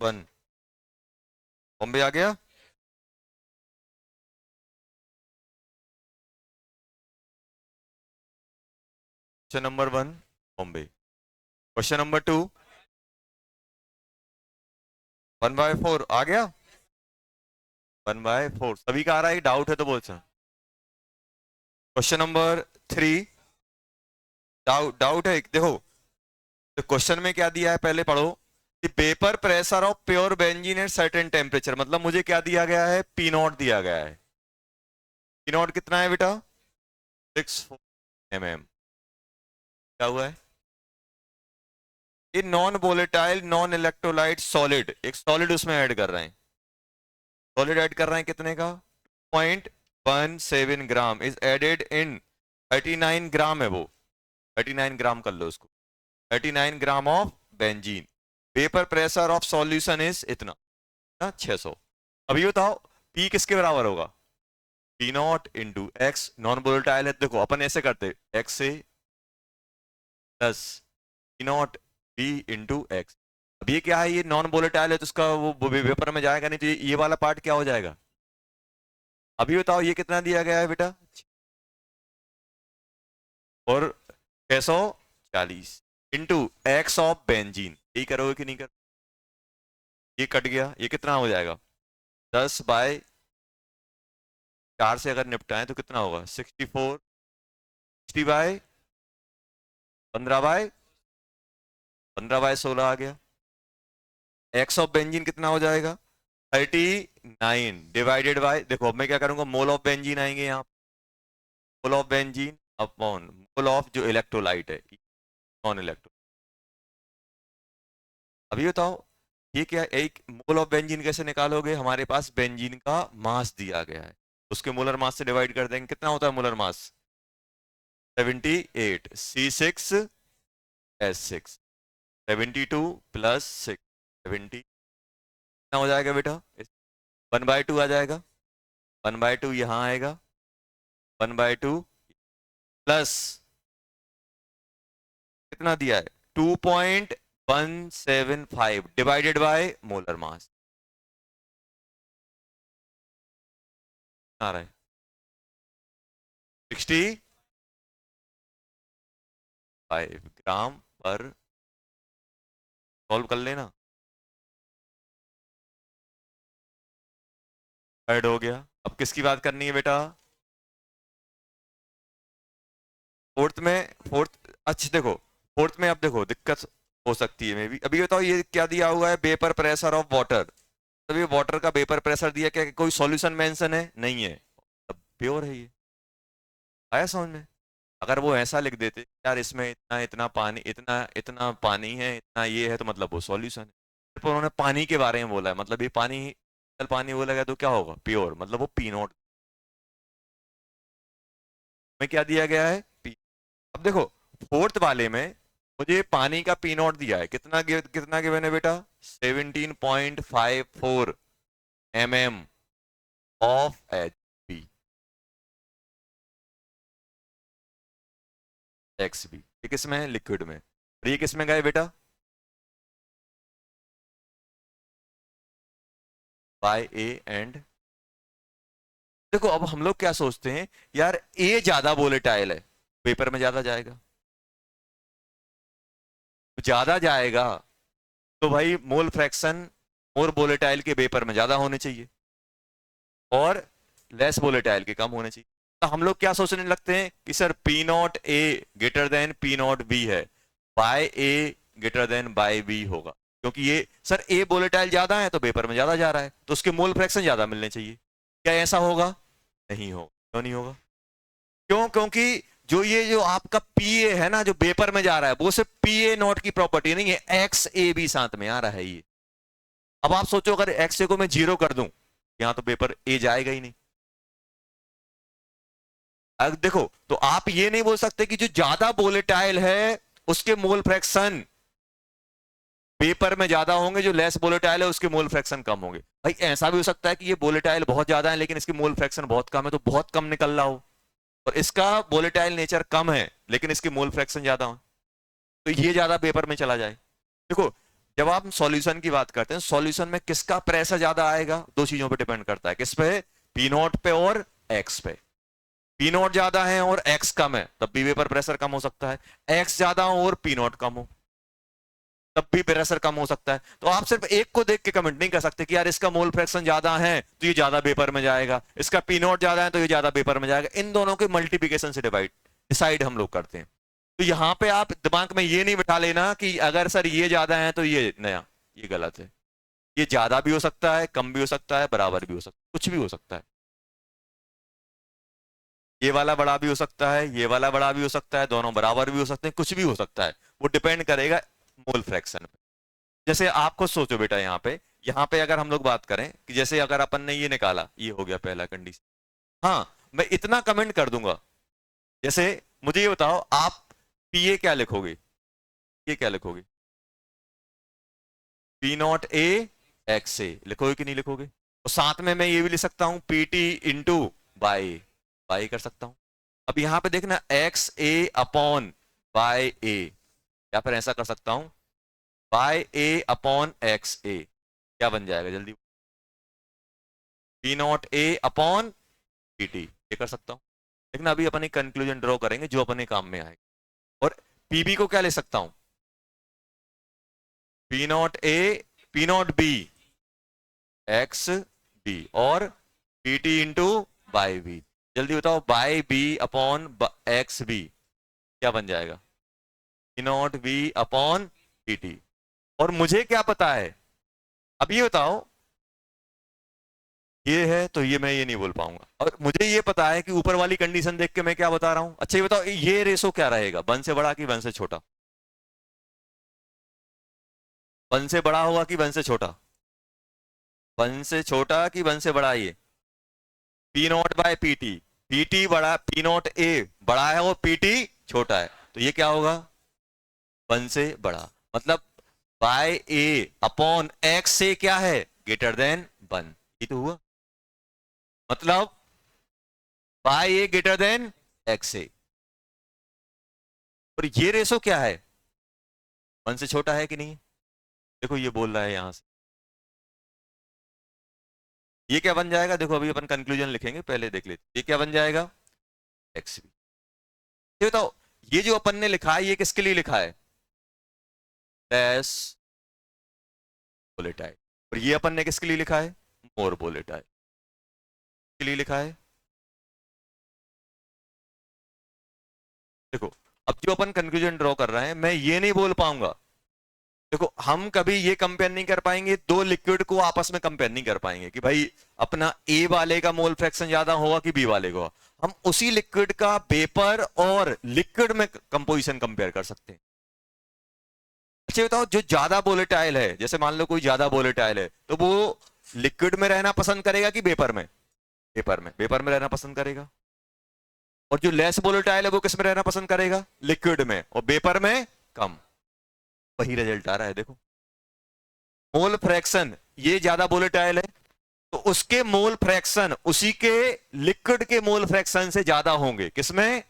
1 बॉम्बे आ गया। Question number 1 Bombay. Question number 2 1/4 आ गया। 1/4 सभी का आ रहा है, डाउट है तो बोल सकते। क्वेश्चन नंबर 3 डाउट है देखो। तो क्वेश्चन में क्या दिया है पहले पढ़ो कि paper pressure of pure benzene at certain temperature, मतलब मुझे क्या दिया गया है, पी नॉट दिया गया है। पी नॉट कितना है बेटा, 6 mm। क्या हुआ है, ये non volatile non electrolyte solid, एक सॉलिड उसमें ऐड कर रहे हैं। सॉलिड ऐड कर रहे हैं कितने का, 0.17 ग्राम इज एडेड इन 39 ग्राम है वो, 39 ग्राम कर लो उसको, 39 gram of benzene. Paper pressure of solution is इतना ना 600। अब ये बताओ पी किसके बराबर होगा, P not into x, non volatile है, देखो अपन ऐसे करते एक्स से plus P not be into x. अब ये क्या है, ये नॉन वोलेटाइल है तो उसका वो वेपर में जाएगा नहीं, तो ये वाला पार्ट क्या हो जाएगा। अभी बताओ ये कितना दिया गया है बेटा, और 640 इंटू एक्स ऑफ बेंजीन, यही करोगे कि नहीं कर, ये कट गया, ये कितना हो जाएगा 10/4 से अगर निपटाएं तो कितना होगा 64, 60/15/16 आ गया। एक्स ऑफ बेंजीन कितना हो जाएगा 39 डिवाइडेड बाय, देखो अब मैं क्या करूंगा, मोल ऑफ बेंजीन आएंगे यहाँ, mole of benzene upon mole of जो इलेक्ट्रोलाइट है नॉन इलेक्ट्रो। अभी बताओ ये क्या, एक मोल ऑफ बेंजीन कैसे निकालोगे, हमारे पास बेंजीन का मास दिया गया है, उसके मोलर मास से डिवाइड कर देंगे, कितना होता है मोलर मास 78, C6H6 72 प्लस 6 70, कितना हो जाएगा बेटा 1/2 आ जाएगा, 1/2 यहाँ आएगा, 1/2 प्लस कितना दिया है 2.175 डिवाइडेड बाय मोलर मास आ रहा है 65 ग्राम पर, सॉल्व कर लेना, ऐड हो गया। अब किसकी बात करनी है बेटा, फोर्थ, अच्छा देखो फोर्थ में अब देखो दिक्कत हो सकती है मे भी। अभी बताओ ये क्या दिया हुआ है, वेपर प्रेशर ऑफ वाटर, तब ये वाटर का वेपर प्रेशर दिया, क्या कोई सॉल्यूशन मेंशन है, नहीं है, अब प्योर है ये, आया समझ में। अगर वो ऐसा लिख देते यार इसमें इतना इतना पानी, इतना इतना पानी है, इतना ये है, तो मतलब वो सॉल्यूशन है, सिर्फ उन्होंने पानी के बारे में बोला है, मतलब ये पानी, पानी बोला गया तो क्या होगा प्योर, मतलब वो पी नॉट में क्या दिया गया है पी। अब देखो फोर्थ वाले में मुझे पानी का पी नॉट दिया है, कितना गिवन है बेटा 17.54 mm of H P X B, ये किस में है लिक्विड में, और ये किस में गए बेटा बाय ए एंड। देखो अब हम लोग क्या सोचते हैं यार, ए ज्यादा वोलेटाइल है, पेपर में ज्यादा जाएगा, ज्यादा जाएगा तो भाई मोल फ्रैक्शन मोर वोलेटाइल के पेपर में ज्यादा होने चाहिए और लेस वोलेटाइल के कम होने चाहिए। तो हम लोग क्या सोचने लगते हैं कि sir P not a greater than P not be है, बाय ए ग्रेटर देन बाय बी होगा, क्योंकि ये सर ए वोलेटाइल ज्यादा है तो पेपर में ज्यादा जा रहा है, तो उसके मोल फ्रैक्शन ज्यादा मिलने चाहिए। क्या ऐसा होगा, नहीं होगा, क्यों नहीं होगा, क्यों, क्योंकि जो आपका पी ए है ना जो पेपर में जा रहा है, वो सिर्फ पी ए नॉट की प्रॉपर्टी नहीं है, एक्स ए भी साथ में आ रहा है ये। अब आप सोचो अगर एक्स ए को मैं 0 कर दूं, यहां तो पेपर ए जाएगा ही नहीं। अब देखो तो आप ये नहीं बोल सकते कि जो ज्यादा वोलेटाइल है उसके मोल फ्रैक्शन पेपर में ज्यादा होंगे, जो लेस वोलेटाइल है उसके मोल फ्रैक्शन कम होंगे। भाई ऐसा भी हो सकता है कि ये वोलेटाइल बहुत ज्यादा है लेकिन इसकी मोल फ्रैक्शन बहुत कम है, तो बहुत कम निकल रहा हो, और इसका वोलेटाइल नेचर कम है लेकिन इसकी मोल फ्रैक्शन ज्यादा हो, तो ये ज्यादा पेपर में चला जाए। देखो जब आप सॉल्यूशन की बात करते हैं, सॉल्यूशन में किसका प्रेशर ज्यादा आएगा, दो चीजों पे डिपेंड करता है, किस पे, पी नॉट पे और एक्स पे। पी नॉट ज्यादा है और एक्स कम है तब भी वेपर प्रेशर कम हो सकता है, एक्स ज्यादा हो और पी नॉट कम हो तब भी प्रेशर कम हो सकता है। तो आप सिर्फ एक को देख के कमेंट नहीं कर सकते कि यार इसका मोल फ्रैक्शन ज्यादा है तो ये ज्यादा वेपर में जाएगा, इसका पी नॉट ज्यादा है तो ये ज्यादा वेपर में जाएगा। इन दोनों के मल्टीप्लिकेशन से डिसाइड हम लोग करते हैं। तो यहां पे आप दिमाग में ये नहीं बिठा लेना कि अगर सर ये ज्यादा है तो ये नया, ये गलत है। ये ज्यादा भी हो सकता है, कम भी हो सकता है, बराबर भी हो सकता है, कुछ भी हो सकता है। ये वाला बड़ा भी हो सकता है, ये वाला बड़ा भी हो सकता है, दोनों बराबर भी हो सकते हैं, कुछ भी हो सकता है। वो डिपेंड करेगा मोल फ्रैक्शन पे। जैसे आप खुद सोचो बेटा, यहाँ पे अगर हम लोग बात करें कि जैसे अगर अपन ने ये निकाला, ये हो गया पहला कंडीशन। हाँ, मैं इतना कमेंट कर दूंगा। जैसे मुझे ये बताओ, आप पीए क्या लिखोगे, ये क्या लिखोगे, पी नॉट ए एक्स ए लिखोगे कि नहीं लिखोगे? और साथ में मैं ये भी लिख सकता हूं P T into by, by कर सकता हूं। अब यहां पे देखना एक्स ए अपॉन बाय ए, या फिर ऐसा कर सकता हूं बाय ए अपॉन एक्स ए, क्या बन जाएगा जल्दी, P not a upon P T, ये कर सकता हूं। लेकिन अभी अपन एक कंक्लूजन ड्रॉ करेंगे जो अपने काम में आएगा। और पीबी को क्या ले सकता हूं, P not A P not B X B और P T into Y B. जल्दी बताओ, Y B upon X B क्या बन जाएगा, P not B upon P T. और मुझे क्या पता है, अब ये बताओ, ये है तो ये मैं ये नहीं बोल पाऊंगा, और मुझे ये पता है कि ऊपर वाली कंडीशन देख के मैं क्या बता रहा हूं। अच्छा ये बताओ, ये रेशो क्या रहेगा, वन से बड़ा कि वन से छोटा, वन से बड़ा होगा कि वन से छोटा, वन से छोटा कि वन से बड़ा, ये P not bye P T, P T बड़ा, पी नॉट ए बड़ा है और पी टी छोटा है, तो ये क्या होगा, वन से बड़ा। मतलब बाय ए अपॉन एक्स से क्या है, ग्रेटर देन वन, ये तो हुआ। मतलब बाय ए ग्रेटर देन एक्स से, और ये रेशो क्या है, वन से छोटा है कि नहीं। देखो ये बोल रहा है यहां से, ये क्या बन जाएगा, देखो अभी अपन कंक्लूजन लिखेंगे, पहले देख लेते, ये क्या बन जाएगा, एक्स बी। ये बताओ, ये जो अपन ने लिखा है ये किसके लिए लिखा है, लेस वोलेटाइल, और ये अपन ने किसके लिए लिखा है, मोर वोलेटाइल के लिए लिखा है। देखो अब जो अपन कंक्लूजन ड्रॉ कर रहे हैं, मैं ये नहीं बोल पाऊंगा, देखो हम कभी ये कंपेयर नहीं कर पाएंगे, दो लिक्विड को आपस में कंपेयर नहीं कर पाएंगे कि भाई अपना ए वाले का मोल फ्रैक्शन ज्यादा होगा कि बी वाले का। हम उसी लिक्विड का वेपर और लिक्विड में कंपोजिशन कंपेयर कर सकते हैं। अच्छा बताओ, जो ज्यादा वोलेटाइल है, जैसे मान लो कोई ज्यादा वोलेटाइल है, तो वो लिक्विड में रहना पसंद करेगा कि वेपर में, वेपर में रहना पसंद करेगा। और जो लेस वोलेटाइल है वो किस में रहना पसंद करेगा, लिक्विड में, और वेपर में कम। वही रिजल्ट आ रहा है, देखो मोल फ्रैक्शन, ये ज्यादा वोलेटाइल है तो उसके मोल फ्रैक्शन उसी के लिक्विड के मोल फ्रैक्शन से ज्यादा होंगे, किसमें,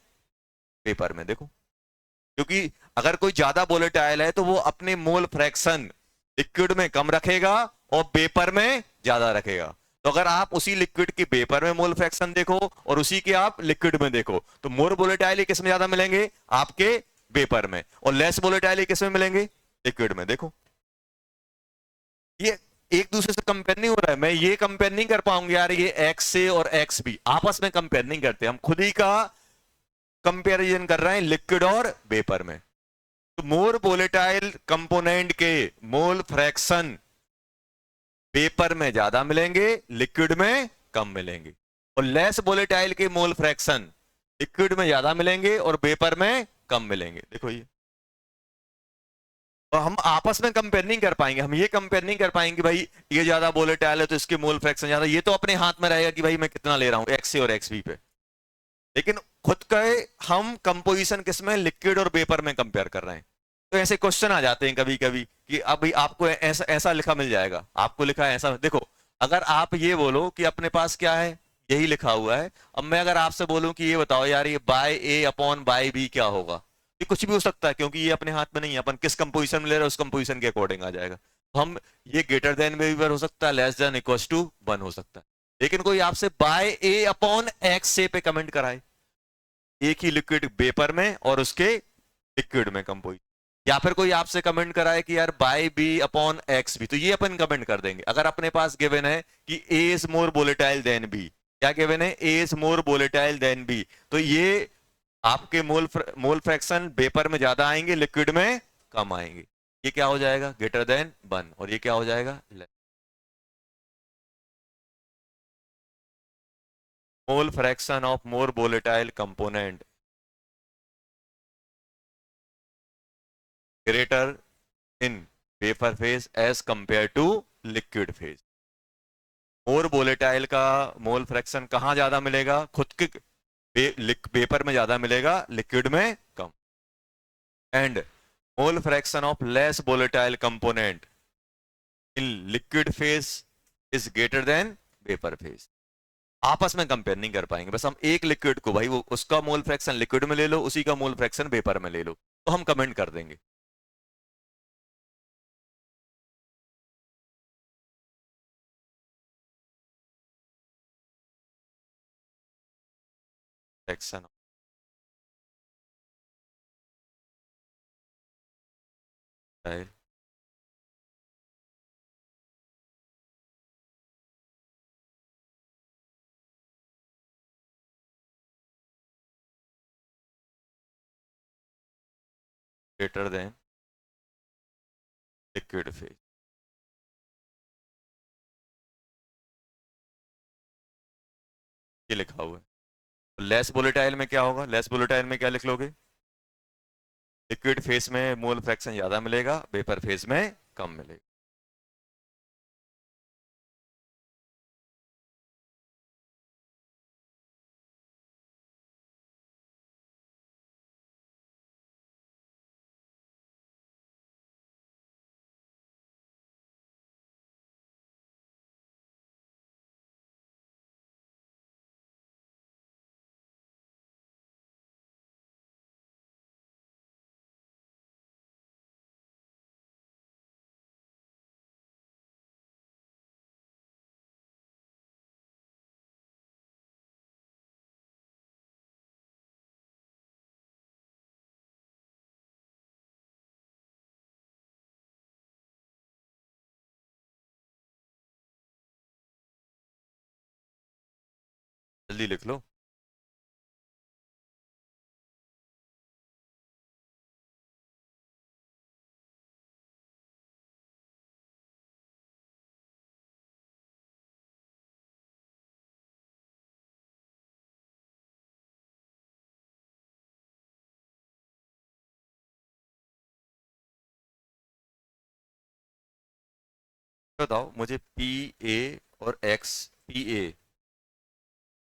वेपर में। देखो क्योंकि अगर कोई ज्यादा वोलेटाइल है तो वो अपने मोल फ्रैक्शन लिक्विड में कम रखेगा और वेपर में ज्यादा रखेगा। तो अगर आप उसी लिक्विड की वेपर में मोल फ्रैक्शन देखो और उसी के आप लिक्विड में देखो, तो मोर वोलेटाइल किस में ज्यादा मिलेंगे, आपके वेपर में, और लेस वोलेटाइल किस में मिलेंगे, लिक्विड में। देखो ये एक दूसरे से कंपेयर नहीं हो रहा है, मैं ये कंपेयर नहीं कर पाऊंगा यार ये एक्स से और एक्स बी आपस में कंपेयर नहीं करते, हम खुद ही का कंपैरिजन कर रहे हैं लिक्विड और वेपर में। तो मोर वोलेटाइल कंपोनेंट के मोल फ्रैक्शन वेपर में ज्यादा मिलेंगे, लिक्विड में कम मिलेंगे, और लेस वोलेटाइल के मोल फ्रैक्शन लिक्विड में ज्यादा मिलेंगे और वेपर में कम मिलेंगे। देखो ये, तो हम आपस में कंपेयर नहीं कर पाएंगे, हम ये कंपेयर नहीं कर पाएंगे भाई ये ज्यादा वोलेटाइल है तो इसके मोल फ्रैक्शन ज्यादा, ये तो अपने हाथ में रहेगा कि भाई मैं कितना ले रहा हूं एक्स से और एक्स बी पे। लेकिन खुद का हम कंपोजिशन किसमें, लिक्विड और वेपर में कंपेयर कर रहे हैं। तो ऐसे क्वेश्चन आ जाते हैं कभी कभी कि अब भाई आपको ऐसा ऐसा लिखा मिल जाएगा, आपको लिखा है ऐसा। देखो अगर आप ये बोलो कि अपने पास क्या है, यही लिखा हुआ है, अब मैं अगर आपसे बोलूं कि ये बताओ यार ये Y A upon Y B क्या होगा, ये कुछ भी हो सकता है, क्योंकि ये अपने हाथ में नहीं है, अपन किस कंपोजिशन में ले रहे हैं उस कंपोजिशन के अकॉर्डिंग आ जाएगा। तो हम, ये ग्रेटर देन में भी हो सकता है, लेस देन इक्वल टू 1 हो सकता है। लेकिन कोई आपसे बाय ए अपॉन एक्स से पे कमेंट कराए, एक ही लिक्विड वेपर में और उसके लिक्विड में कंपोजिशन, या फिर कोई आपसे कमेंट कराए कि यार बाय बी अपॉन एक्स भी, तो ये अपन कमेंट कर देंगे। अगर अपने पास गिवन है कि A is more volatile than B, क्या गिवन है, A is more volatile than B, तो ये आपके मोल फ्रैक्शन वेपर में ज्यादा आएंगे, लिक्विड में कम आएंगे। ये क्या हो जाएगा, ग्रेटर देन 1, और ये क्या हो जाएगा, mole fraction of more volatile component greater in vapour phase as compare to liquid phase. More volatile का मोल फ्रैक्शन कहां ज्यादा मिलेगा, खुद के वेपर में ज्यादा मिलेगा, लिक्विड में कम। And mole fraction of less volatile component in liquid phase is greater than vapour phase. आपस में कंपेयर नहीं कर पाएंगे, बस हम एक लिक्विड को, भाई वो उसका मोल फ्रैक्शन लिक्विड में ले लो, उसी का मोल फ्रैक्शन वेपर में ले लो, तो हम कमेंट कर देंगे। Fraction of greater than liquid phase. ये लिखा हुआ है। लेस वोलेटाइल में क्या होगा, लेस वोलेटाइल में क्या लिख लोगे, लिक्विड फेस में मोल फ्रैक्शन ज्यादा मिलेगा, वेपर फेस में कम मिलेगा। जल्दी लिख लो। बताओ मुझे पी ए और एक्स, पी ए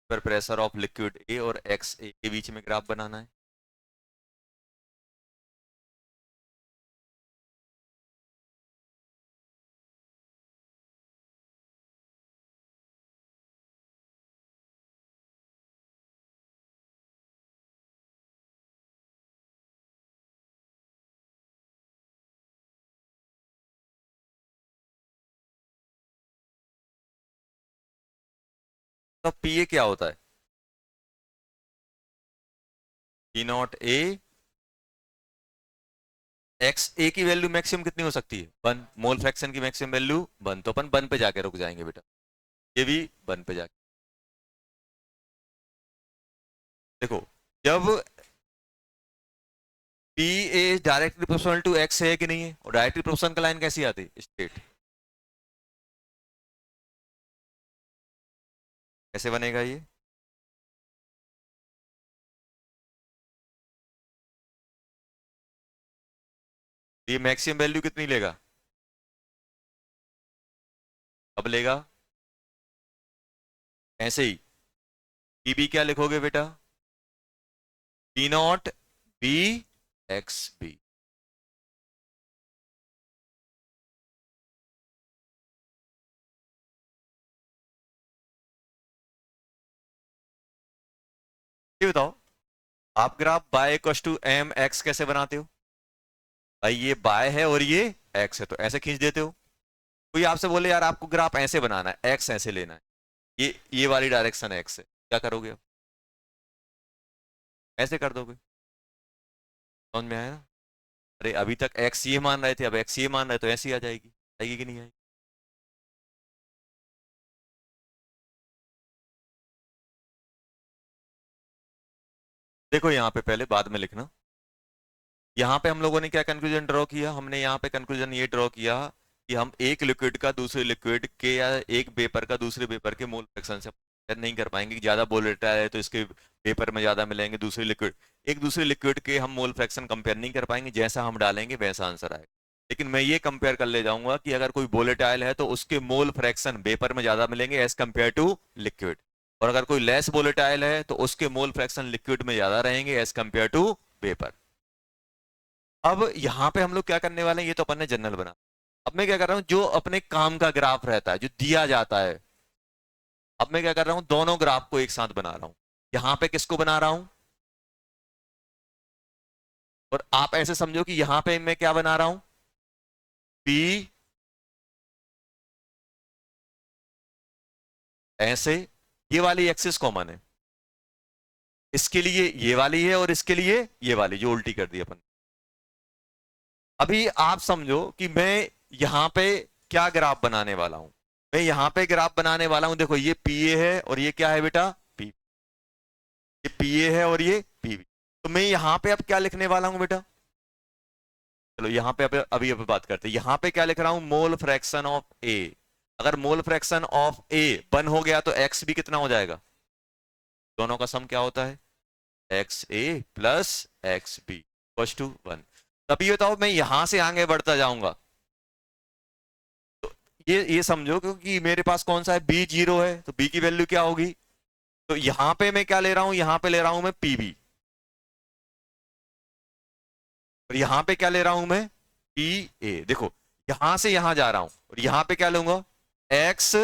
पर प्रेशर ऑफ लिक्विड ए और एक्स ए के बीच में ग्राफ बनाना है। तो पी ए क्या होता है, पी नॉट ए, एक्स ए की वैल्यू मैक्सिमम कितनी हो सकती है, 1, मोल फ्रैक्शन की मैक्सिमम वैल्यू 1, तो अपन 1 पे जाके रुक जाएंगे बेटा, ये भी 1 पे जाके। देखो, जब P A directly proportional to X है कि नहीं है, और डायरेक्टली प्रोपोर्शनल का लाइन कैसी आती है, स्ट्रेट, कैसे बनेगा ये, ये मैक्सिमम वैल्यू कितनी लेगा, अब लेगा ऐसे ही, पी बी क्या लिखोगे बेटा, P not B X B. ये बताओ, आप graph Y equal to M X कैसे बनाते हो? भाई ये बाय है और ये एक्स है, तो ऐसे खींच देते हो। कोई आपसे बोले यार आपको ग्राफ ऐसे बनाना है, एक्स ऐसे लेना है, ये वाली डायरेक्शन एक्स है, क्या करोगे आप? ऐसे कर दोगे। समझ में आया ना? अरे अभी तक एक्स ये मान रहे थे, अब एक्स ये मान रहे तो ऐसी आ जाएगी। आएगी कि नहीं आएगी? देखो यहाँ पे पहले, बाद में लिखना। यहाँ पे हम लोगों ने क्या कंक्लूजन ड्रॉ किया? हमने यहाँ पे कंक्लूजन ये ड्रॉ किया कि हम एक लिक्विड का दूसरे लिक्विड के या एक वेपर का दूसरे वेपर के मोल फ्रैक्शन से compare नहीं कर पाएंगे कि ज्यादा वोलेटाइल है तो इसके वेपर में ज्यादा मिलेंगे, दूसरे लिक्विड, एक दूसरे लिक्विड के हम मोल फ्रैक्शन कंपेयर नहीं कर पाएंगे, जैसा हम डालेंगे वैसा आंसर आएगा। लेकिन मैं ये कंपेयर कर ले जाऊंगा कि अगर कोई वोलेटाइल है तो उसके मोल फ्रैक्शन वेपर में ज्यादा मिलेंगे एज कंपेयर टू लिक्विड, और अगर कोई लेस वोलेटाइल है तो उसके मोल फ्रैक्शन लिक्विड में ज्यादा रहेंगे एज कंपेयर टू वेपर। अब यहां पे हम लोग क्या करने वाले हैं, ये तो अपन ने जनरल बना। अब मैं क्या कर रहा हूं, जो अपने काम का ग्राफ रहता है जो दिया जाता है, अब मैं क्या कर रहा हूं, दोनों ग्राफ को एक साथ बना रहा हूं। यहां पे किसको बना रहा हूं, और आप ऐसे समझो कि यहां पे मैं क्या बना रहा हूं, पी, ऐसे, ये वाली एक्सिस कॉमन है, इसके लिए ये वाली है और इसके लिए ये वाली जो उल्टी कर दी अपन। अभी आप समझो कि मैं यहां पे क्या ग्राफ बनाने वाला हूं। मैं यहां पे ग्राफ बनाने वाला हूं, देखो ये पी ए है और ये क्या है बेटा, पी, ये पी ए है और ये पीवी। तो मैं यहां पे अब क्या लिखने वाला हूं बेटा, चलो यहां पे अभी बात करते हैं। यहां पे क्या लिख रहा हूं, मोल फ्रैक्शन ऑफ ए। अगर मोल फ्रैक्शन ऑफ ए 1 हो गया तो एक्स बी कितना हो जाएगा, दोनों का सम क्या होता है, X A plus X B equals to 1। तभी बताओ मैं यहां से आगे बढ़ता जाऊंगा, ये समझो क्योंकि मेरे पास कौन सा है, बी 0 है, तो बी की वैल्यू क्या होगी, तो यहां पे मैं क्या ले रहा हूं, यहां पे ले रहा हूं मैं पीबी, और यहां पे क्या ले रहा हूं मैं, पी ए। देखो यहां से यहां जा रहा हूं और यहां पे क्या लूंगा, एक्स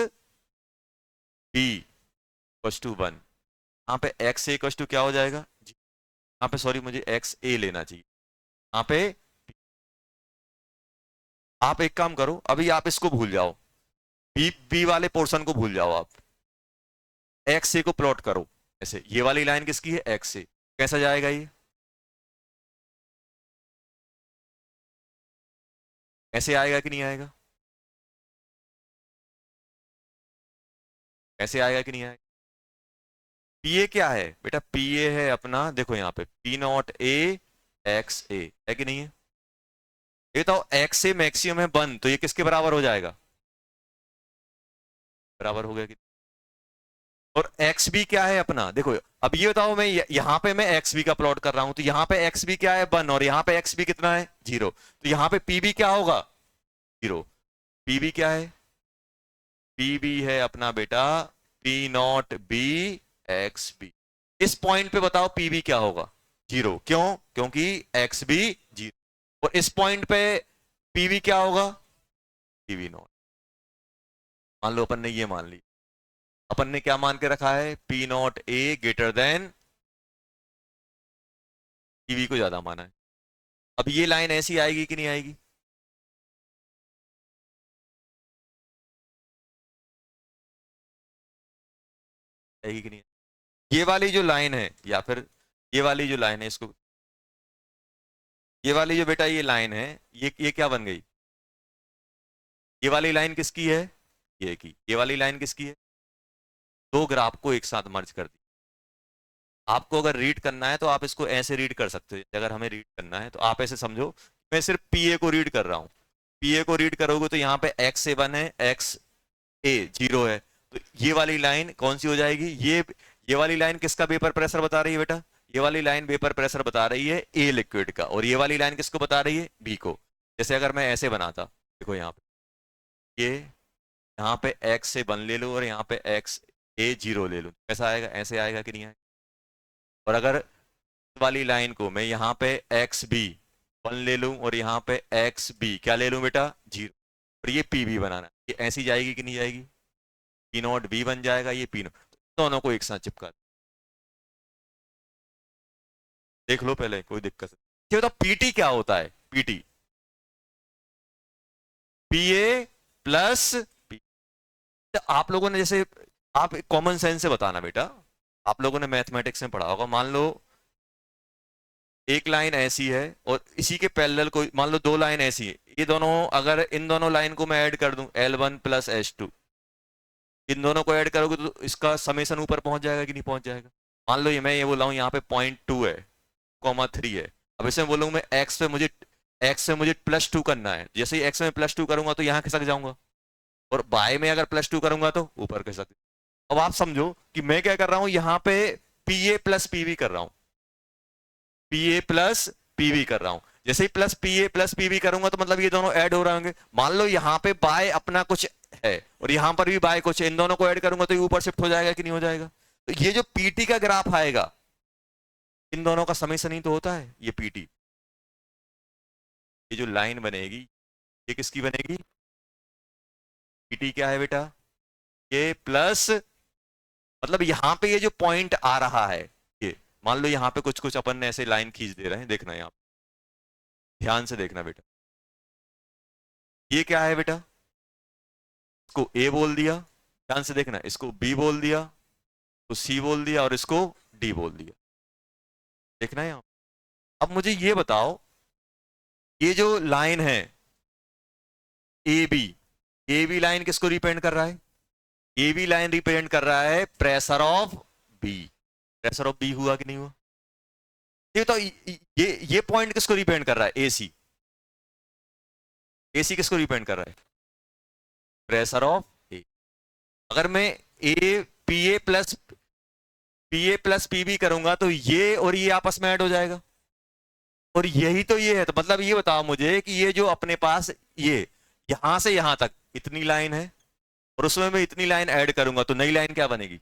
बी इक्वल्स टू 1। यहाँ पे एक्स ए इक्वल्स टू क्या हो जाएगा, यहाँ पे सॉरी मुझे एक्स ए लेना चाहिए, यहाँ पे आप एक काम करो, अभी आप इसको भूल जाओ, बी बी वाले पोर्शन को भूल जाओ, आप एक्स ए को प्लॉट करो ऐसे, ये वाली लाइन किसकी है, एक्स ए, कैसा जाएगा ये, ऐसे आएगा कि नहीं आएगा, ऐसे आएगा कि नहीं आएगा? पी ए क्या है बेटा, पी ए है अपना, देखो यहाँ पे पी नॉट ए एक्स ए है कि नहीं है? ये तो एक्स ए मैक्सिमम है 1, तो ये किसके बराबर हो जाएगा, बराबर हो गया कि? और एक्स बी क्या है अपना, देखो अब ये बताओ, मैं यहां पे मैं एक्स बी का प्लॉट कर रहा हूं, तो यहां पे एक्स बी क्या है 1 और यहां पे एक्स बी कितना है 0, तो यहां पे पी बी क्या होगा 0। पी बी क्या है, पी बी है अपना बेटा P not B X B. इस पॉइंट पे बताओ पी बी क्या होगा, 0, क्यों, क्योंकि एक्स बी 0, और इस पॉइंट पे पी बी क्या होगा, पी बी नॉट। मान लो अपन ने ये मान ली, अपन ने क्या मान के रखा है, P not a greater than PV को ज्यादा माना है। अब ये लाइन ऐसी आएगी कि नहीं आएगी, आएगी कि नहीं? ये वाली जो लाइन है, या फिर ये वाली जो लाइन है, इसको, ये वाली जो बेटा ये लाइन है, ये क्या बन गई, ये वाली लाइन किसकी है, ये की, ये वाली लाइन किसकी है, दो ग्राफ को एक साथ मर्ज कर दी। आपको अगर रीड करना है तो आप इसको ऐसे रीड कर सकते हो, अगर हमें रीड करना है तो आप ऐसे समझो, मैं सिर्फ पी ए को रीड कर रहा हूं, पी ए को रीड करोगे तो यहाँ पे एक्स ए 1 है, एक्स ए 0 है, तो ये वाली लाइन कौन सी हो जाएगी, ये वाली लाइन किसका वेपर प्रेशर बता रही है बेटा, ये वाली लाइन वेपर प्रेशर बता रही है ए लिक्विड का, और ये वाली लाइन किसको बता रही है, बी को। जैसे अगर मैं ऐसे बनाता, देखो यहाँ पे ये, यहाँ पे एक्स से 1 ले लूं और यहाँ पे एक्स ए 0 ले लूं, कैसा आएगा, ऐसे आएगा कि नहीं आएगा? और अगर इस वाली लाइन को मैं यहाँ पे एक्स बी 1 ले लूं और यहाँ पे एक्स बी क्या ले लूं बेटा 0, और ये पी बी बनाना, ये ऐसी जाएगी कि नहीं जाएगी, पी नॉट बी बन जाएगा, ये पी नॉट, दोनों को एक साथ चिपका देख लो पहले, कोई दिक्कत नहीं। ये बताओ पीटी क्या होता है? पीटी, पीए प्लस पी। आप लोगों ने जैसे, आप कॉमन सेंस से बताना बेटा, आप लोगों ने मैथमेटिक्स में पढ़ा होगा, मान लो एक लाइन ऐसी है और इसी के पैरेलल कोई, मान लो दो लाइन ऐसी है, ये दोनों, अगर इन दोनों लाइन को मैं ऐड कर दूं, L1 प्लस H2, इन दोनों को ऐड करोगे तो इसका समेशन ऊपर पहुंच जाएगा कि नहीं पहुंच जाएगा? मान लो ये, मैं ये बोला हूं यहाँ पे 0.2 है, -3 है। अब इसमें बोलूँ मैं एक्स पे मुझे +2 करना है, जैसे ही एक्स में +2 करूंगा तो यहाँ खिसक जाऊंगा, और बाय में अगर +2 करूंगा तो ऊपर खिसक। अब आप समझो कि मैं क्या कर रहा हूं यहाँ पे, पीए प्लस पीवी कर रहा हूं, पीए प्लस पीवी कर रहा हूं। जैसे ही प्लस पीए प्लस पीवी करूंगा तो मतलब ये दोनों ऐड हो रहे होंगे। मान लो यहाँ पे बाय अपना कुछ है और यहाँ पर भी बाय कुछ है, इन दोनों को ऐड करूंगा तो ये ऊपर शिफ्ट हो जाएगा कि नहीं हो जाएगा? तो ये जो पीटी का ग्राफ आएगा, इन दोनों का समेशन ही तो होता है ये पीटी। ये जो लाइन बनेगी, ये किसकी बनेगी? पीटी क्या है बेटा? ये प्लस, मतलब यहां पे ये जो पॉइंट आ रहा है, ये मान लो यहाँ पे कुछ कुछ अपन ने ऐसे लाइन खींच दे रहे हैं, देखना यहाँ, ध्यान से देखना बेटा, ये क्या है बेटा? इसको ए बोल दिया, ध्यान से देखना, इसको बी बोल दिया, तो सी बोल दिया, और इसको डी बोल दिया। देखना है यहाँ। अब मुझे ये बताओ, ये जो लाइन है A B, A B line किसको रिप्रेजेंट कर रहा है? ए बी लाइन रिप्रेजेंट कर रहा है pressure of B. Pressure of B हुआ कि नहीं हुआ? ये तो ये पॉइंट किसको रिप्रेजेंट कर रहा है? एसी। एसी किसको रिप्रेजेंट कर रहा है? प्रेशर ऑफ ए। अगर मैं ए पीए प्लस पीबी करूंगा तो ये और ये आपस में ऐड हो जाएगा, और यही तो ये है। तो मतलब ये बताओ मुझे कि ये जो अपने पास, ये यहां से यहां तक इतनी लाइन है, और उसमें मैं इतनी लाइन ऐड करूंगा तो नई लाइन क्या बनेगी?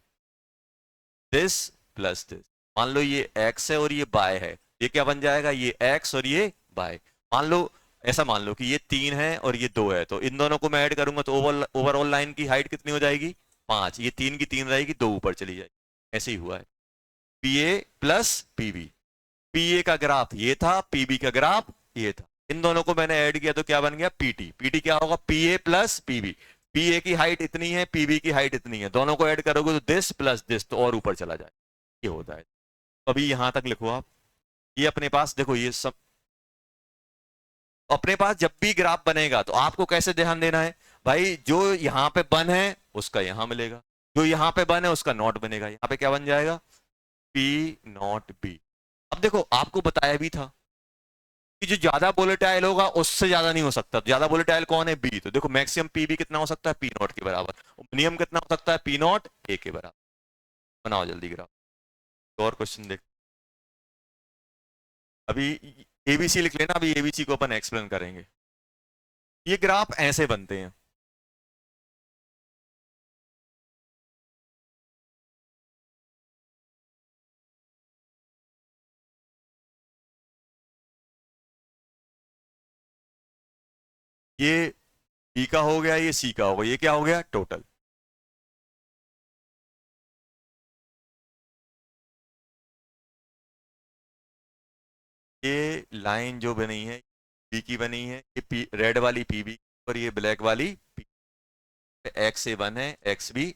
This plus this. मान लो ये एक्स है और ये बाय है, ये क्या बन जाएगा? ये एक्स और ये बाय। मान लो, ऐसा मान लो कि ये 3 है और ये 2 है, तो इन दोनों को मैं ऐड करूंगा तो ओवरऑल लाइन की हाइट कितनी हो जाएगी? 5। ये 3 की 3 रहेगी, 2 ऊपर चली जाएगी। ऐसे ही हुआ है पीए प्लस पीबी। पीए का ग्राफ ये था, पीबी का ग्राफ ये था, इन दोनों को मैंने ऐड किया तो क्या बन गया? पीटी। पीटी क्या होगा? पीए प्लस पीबी। पीए की हाइट इतनी है, पीबी की हाइट इतनी है, दोनों को ऐड करोगे तो दिस प्लस दिस, तो और ऊपर चला जाए। ये होता है। अभी यहां तक लिखो आप। ये अपने पास देखो, ये सब अपने पास जब भी ग्राफ बनेगा तो आपको कैसे ध्यान देना है भाई? जो यहां पे बन है उसका यहां मिलेगा, जो यहां पे बन है उसका नॉट बनेगा। यहां पे क्या बन जाएगा? P not be. अब देखो, आपको बताया भी था कि जो ज्यादा वोलेटाइल होगा उससे ज्यादा नहीं हो सकता। ज्यादा वोलेटाइल कौन है? बी। तो देखो, मैक्सिमम पी बी कितना हो सकता है? पी नॉट के बराबर। मिनिमम कितना हो सकता है? पी नॉट ए के बराबर। बनाओ जल्दी ग्राफ। तो और क्वेश्चन देख, अभी एबीसी लिख लेना, अभी एबीसी को अपन एक्सप्लेन करेंगे। ये ग्राफ ऐसे बनते हैं। ये बी का हो गया, ये सी का हो गया, ये क्या हो गया? टोटल। ये लाइन जो बनी है बी की बनी है, ये रेड वाली पीबी और ये ब्लैक वाली पी। एक्स ए वन है, एक्स बी।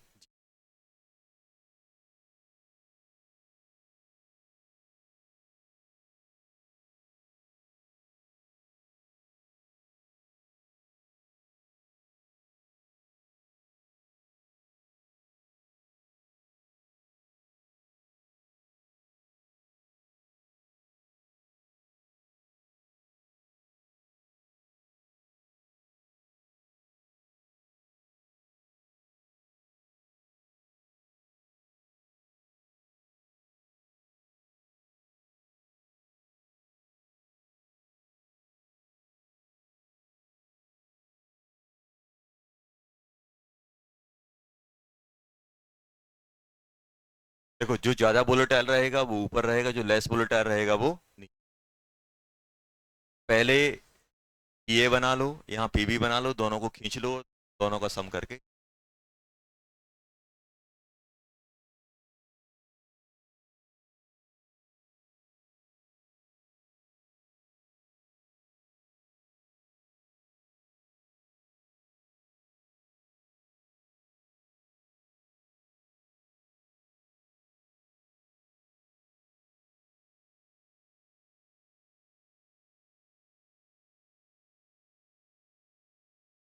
देखो, जो ज्यादा वोलेटाइल रहेगा वो ऊपर रहेगा, जो लेस वोलेटाइल रहेगा वो नहीं। पहले ये बना लो, यहाँ पीबी बना लो, दोनों को खींच लो, दोनों का सम करके।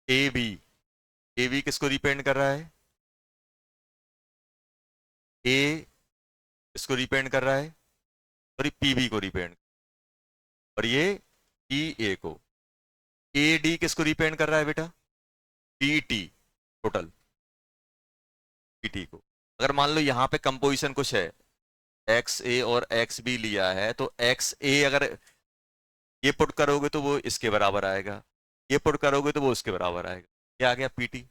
ए बी, ए बी किसको रिप्रेजेंट कर रहा है? ए इसको रिप्रेजेंट कर रहा है और ये पीबी को रिप्रेजेंट, और ये पी ए को। ए डी किसको रिप्रेजेंट कर रहा है बेटा? P T, total P T को। अगर मान लो यहाँ पे कंपोजिशन कुछ है, एक्स ए और एक्स बी लिया है, तो एक्स ए अगर ये पुट करोगे तो वो इसके बराबर आएगा, ये पुट करोगे तो वो उसके बराबर आएगा। ये आ गया पीटी।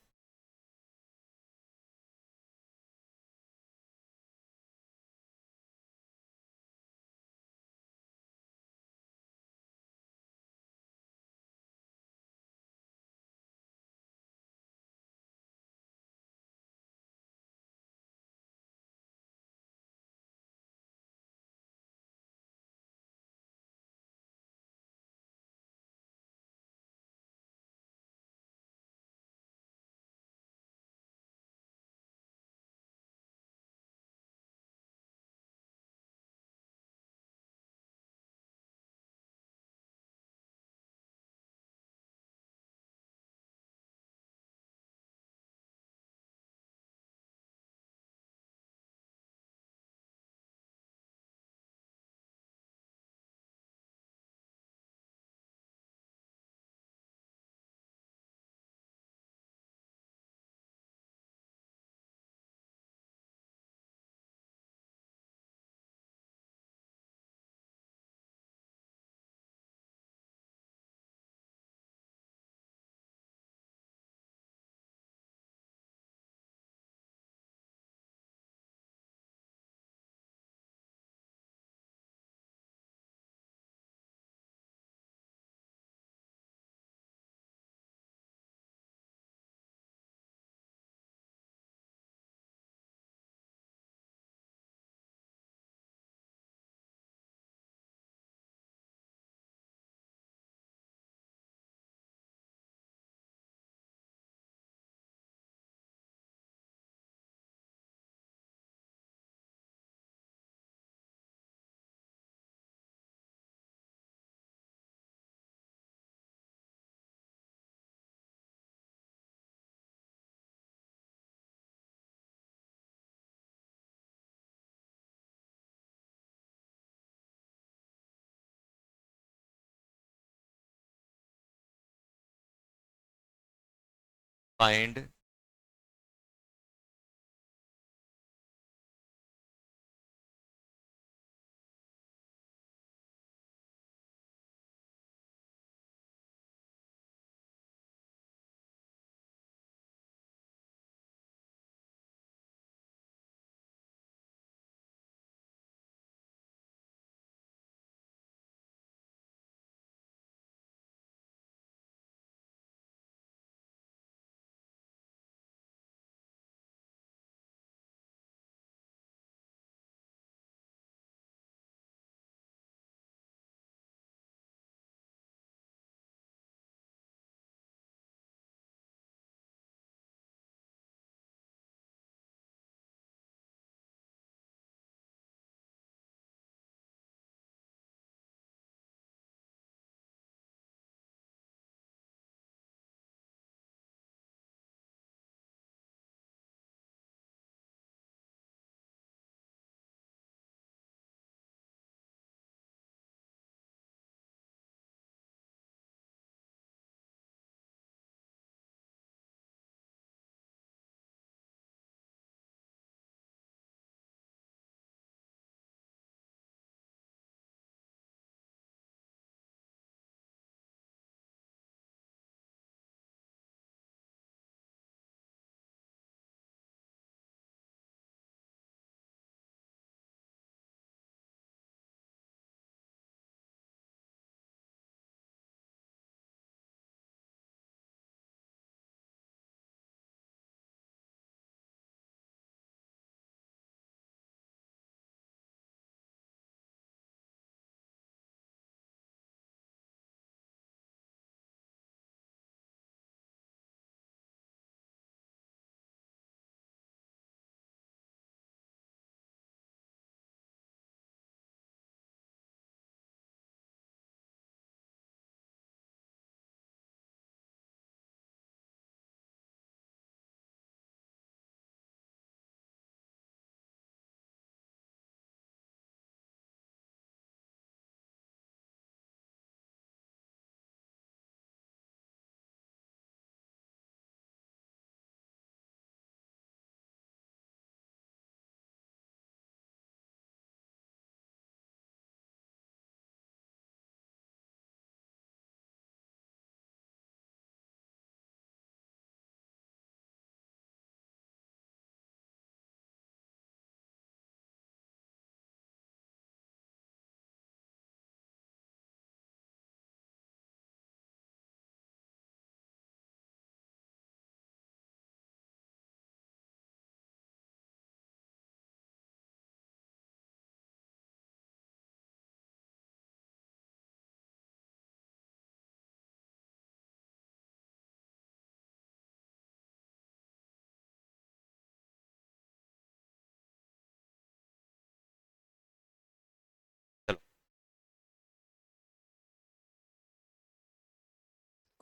फाइंड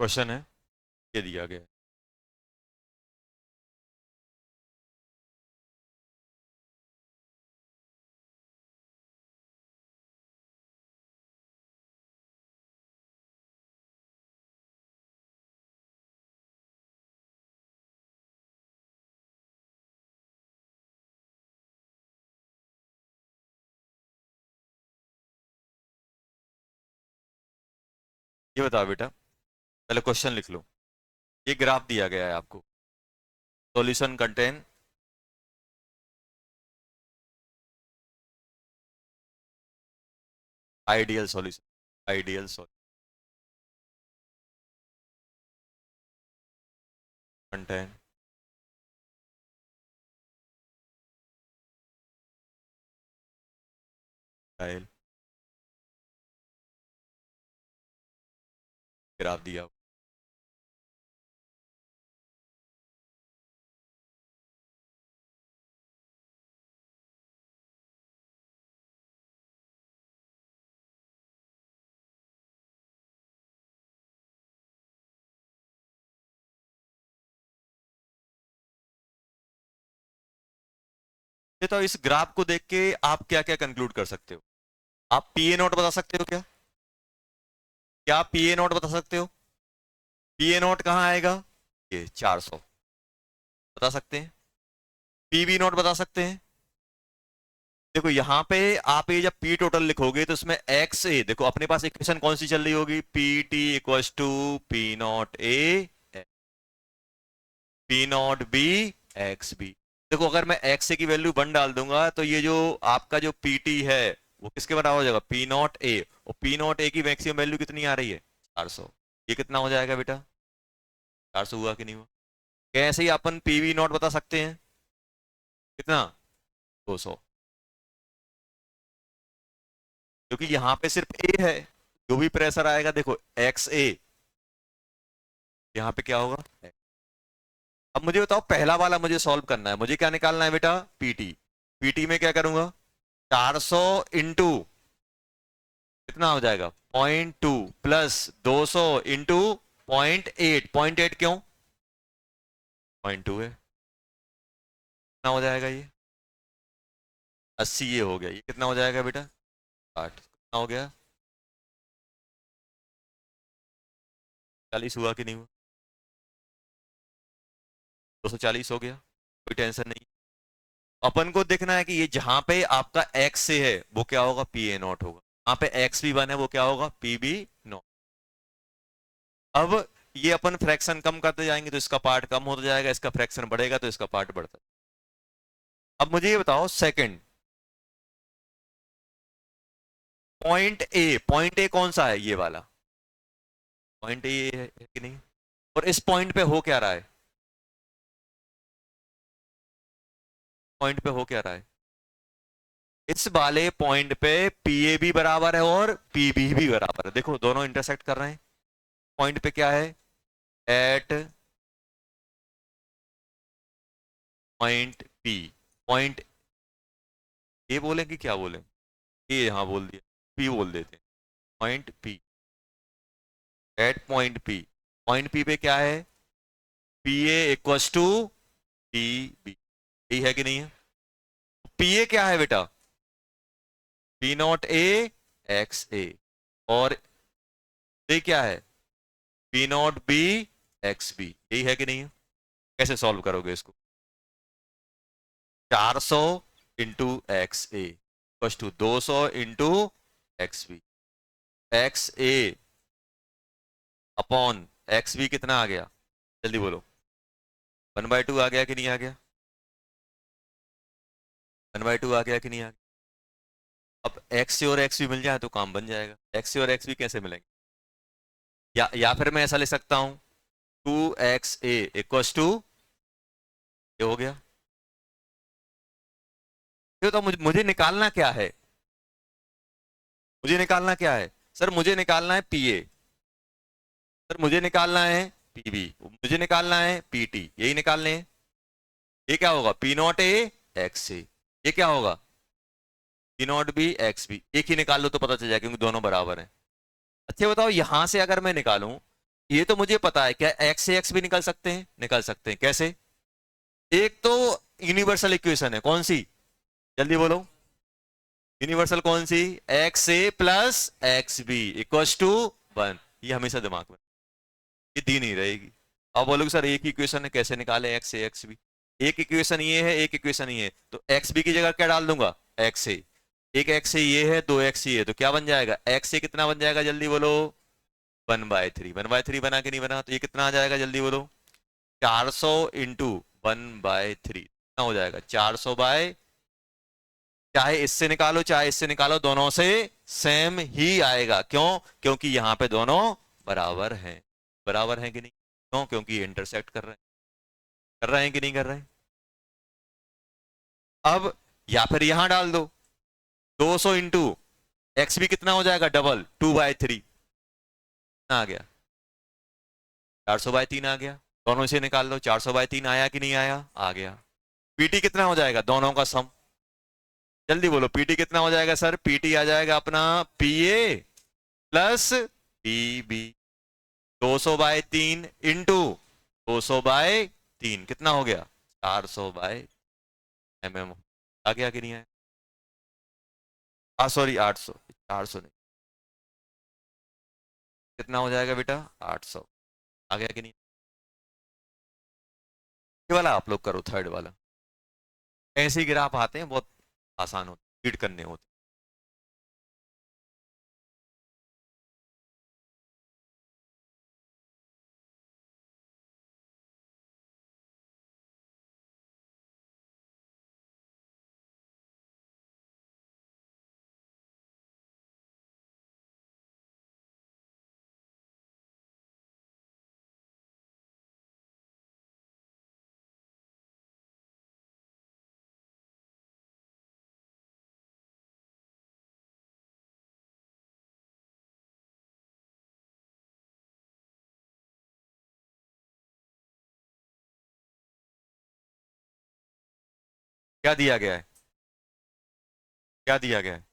क्वेश्चन है, ये दिया गया है। ये बताओ बेटा, पहले क्वेश्चन लिख लो। ये ग्राफ दिया गया है आपको, solution contain ideal solution, ideal solution contain ideal, graph दिया। ये तो इस ग्राफ को देख के आप क्या क्या कंक्लूड कर सकते हो? आप पी ए नॉट बता सकते हो क्या? क्या आप पी ए नॉट बता सकते हो? पी ए नॉट कहां आएगा? ये 400 बता सकते हैं। पी बी नॉट बता सकते हैं। देखो यहां पे आप ये जब पी टोटल लिखोगे तो इसमें एक्स ए, देखो अपने पास इक्वेशन कौन सी चल रही होगी? P T equal to P not A P not B X B. देखो अगर मैं एक्स ए की वैल्यू 1 डाल दूंगा तो ये जो आपका जो पी टी है वो किसके बराबर हो जाएगा? P not a. और पी नॉट ए की मैक्सिमम वैल्यू कितनी आ रही है? 400। ये कितना हो जाएगा बेटा? 400 हुआ कि नहीं हुआ? कैसे ही अपन पी वी नॉट बता सकते हैं? कितना? 200। क्योंकि यहां पे सिर्फ ए है, जो भी प्रेशर आएगा देखो एक्स ए, यहां पे क्या होगा? अब मुझे बताओ, पहला वाला मुझे सॉल्व करना है, मुझे क्या निकालना है बेटा? पीटी। पीटी में क्या करूंगा? 400 इंटू कितना हो जाएगा? 0.2 प्लस 200 इंटू 0.8। 0.8 क्यों? 0.2 है। कितना हो जाएगा ये? 80। ये हो गया। ये कितना हो जाएगा बेटा? 60। कितना हो गया? 40 हुआ कि नहीं हुआ? 240 हो गया। कोई टेंशन नहीं। अपन को देखना है कि ये जहां पे आपका एक्स से है वो क्या होगा? पी ए नॉट होगा। यहाँ पे एक्स भी 1 है, वो क्या होगा? P B not. अब ये अपन फ्रैक्शन कम करते जाएंगे तो इसका पार्ट कम होता जाएगा, इसका फ्रैक्शन बढ़ेगा तो इसका पार्ट बढ़ता है। अब मुझे ये बताओ, second point A, point A कौन सा है? ये वाला पॉइंट ए है कि नहीं? और इस पॉइंट पे हो क्या रहा है? पॉइंट पे हो क्या रहा है? इस वाले पॉइंट पे पी ए भी बराबर है और पी बी भी बराबर है। देखो दोनों इंटरसेक्ट कर रहे हैं। पॉइंट पे क्या है? At point P. Point A बोले कि क्या बोले? ए यहां बोल दिया, पी बोल देते हैं। Point P, at point P. Point P पे क्या है? P A equal to P B. यही है कि नहीं है? पी ए क्या है बेटा? P not A X A. और ये क्या है? P not B X B. यही है कि नहीं है? कैसे सॉल्व करोगे इसको? 400 into X A equal to 200 into X B. X A upon X B कितना आ गया? जल्दी बोलो। 1/2 आ गया कि नहीं आ गया? 1/2 आ गया कि नहीं आ गया? अब एक्स से और एक्स भी मिल जाए तो काम बन जाएगा। एक्स से और एक्स भी कैसे मिलेंगे? या फिर मैं ऐसा ले सकता हूं, 2xa इक्वल टू, ये हो गया। ये तो मुझे निकालना क्या है? मुझे निकालना क्या है? सर मुझे निकालना है पी ए, सर मुझे निकालना है पी बी, मुझे निकालना है पी टी। यही निकालने हैं। ये क्या होगा? P not A X A. ये क्या होगा? P not B X B. एक ही निकाल लो तो पता चल जाएगा क्योंकि दोनों बराबर हैं। अच्छा बताओ, यहां से अगर मैं निकालूं, ये तो मुझे पता है, क्या एक्स से एक्स भी निकल सकते हैं? निकल सकते हैं। कैसे? एक तो यूनिवर्सल इक्वेशन है, कौन सी? जल्दी बोलो। यूनिवर्सल कौन सी? X A plus X B equals to 1। ये हमेशा दिमाग में, ये दी नहीं रहेगी। अब बोलोगे सर एक ही इक्वेशन है, कैसे निकाले एक्स ए एक्स बी? एक इक्वेशन ये है, एक इक्वेशन ये है, तो एक्स बी की जगह क्या डाल दूंगा? एक्स ए। एक एक्स ए ये है, दो एक्स ये है, तो क्या बन जाएगा? एक्स ए कितना बन जाएगा? जल्दी बोलो। 1/3। 1/3 बना के नहीं बना? तो ये कितना आ जाएगा? जल्दी बोलो। 400 इंटू 1/3 कितना हो जाएगा? 400 चाहे इससे निकालो चाहे इससे निकालो, दोनों से सेम ही आएगा। क्यों? क्योंकि यहां पे दोनों बराबर हैं। बराबर हैं कि नहीं? क्यों? क्योंकि ये इंटरसेक्ट कर रहे हैं। कर रहे हैं कि नहीं कर रहे हैं? अब या फिर यहां डाल दो, 200 इंटू एक्स भी कितना हो जाएगा? डबल, 2/3 आ गया, 400/3 आ गया। दोनों से निकाल लो, 400/3 आया कि नहीं आया? आ गया। पीटी कितना हो जाएगा? दोनों का सम। जल्दी बोलो, पीटी कितना हो जाएगा सर? पीटी आ जाएगा अपना P A plus P B. 200/3 into 200/3 कितना हो गया? 400/mm। आ गया कि नहीं आया? सॉरी 800, 400 नहीं, कितना हो जाएगा बेटा? 800। आ गया कि नहीं? ये वाला आप लोग करो, थर्ड वाला। ऐसे ही ग्राफ आते हैं, बहुत आसान होते, रीड करने होते। क्या दिया गया है? क्या दिया गया है?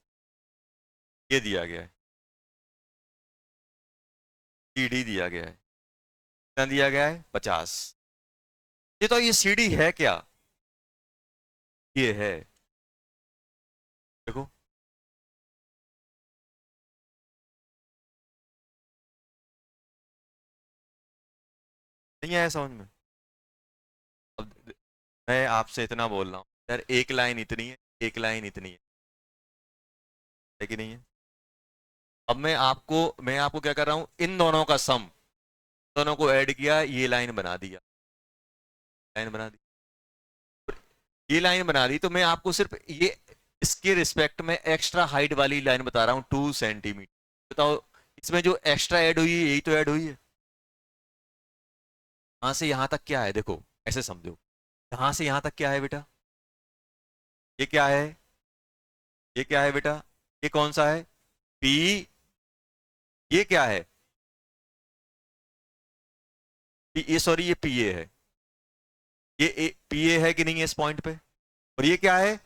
ये दिया गया है, सीडी दिया गया है। कितना दिया गया है? 50। ये तो, ये सीडी है क्या? ये है, देखो। नहीं आया समझ में? अब मैं आपसे इतना बोल रहा हूँ यार, एक लाइन इतनी है, एक लाइन इतनी है कि नहीं है? अब मैं आपको क्या कर रहा हूँ, इन दोनों का सम, दोनों को ऐड किया, ये लाइन बना दिया। लाइन बना दी, ये लाइन बना दी, तो मैं आपको सिर्फ ये इसके रिस्पेक्ट में एक्स्ट्रा हाइट वाली लाइन बता रहा हूँ, 2 सेंटीमीटर। बताओ, इसमें जो एक्स्ट्रा ऐड हुई है, यही तो ऐड हुई है। यहां से यहां तक क्या है? देखो, ऐसे समझो, यहां से यहां तक क्या है बेटा? ये क्या है? ये क्या है बेटा? ये कौन सा है? पी। ये क्या है? ये सॉरी, ये पी ए है। ये पी ए है कि नहीं है इस पॉइंट पे? और ये क्या है?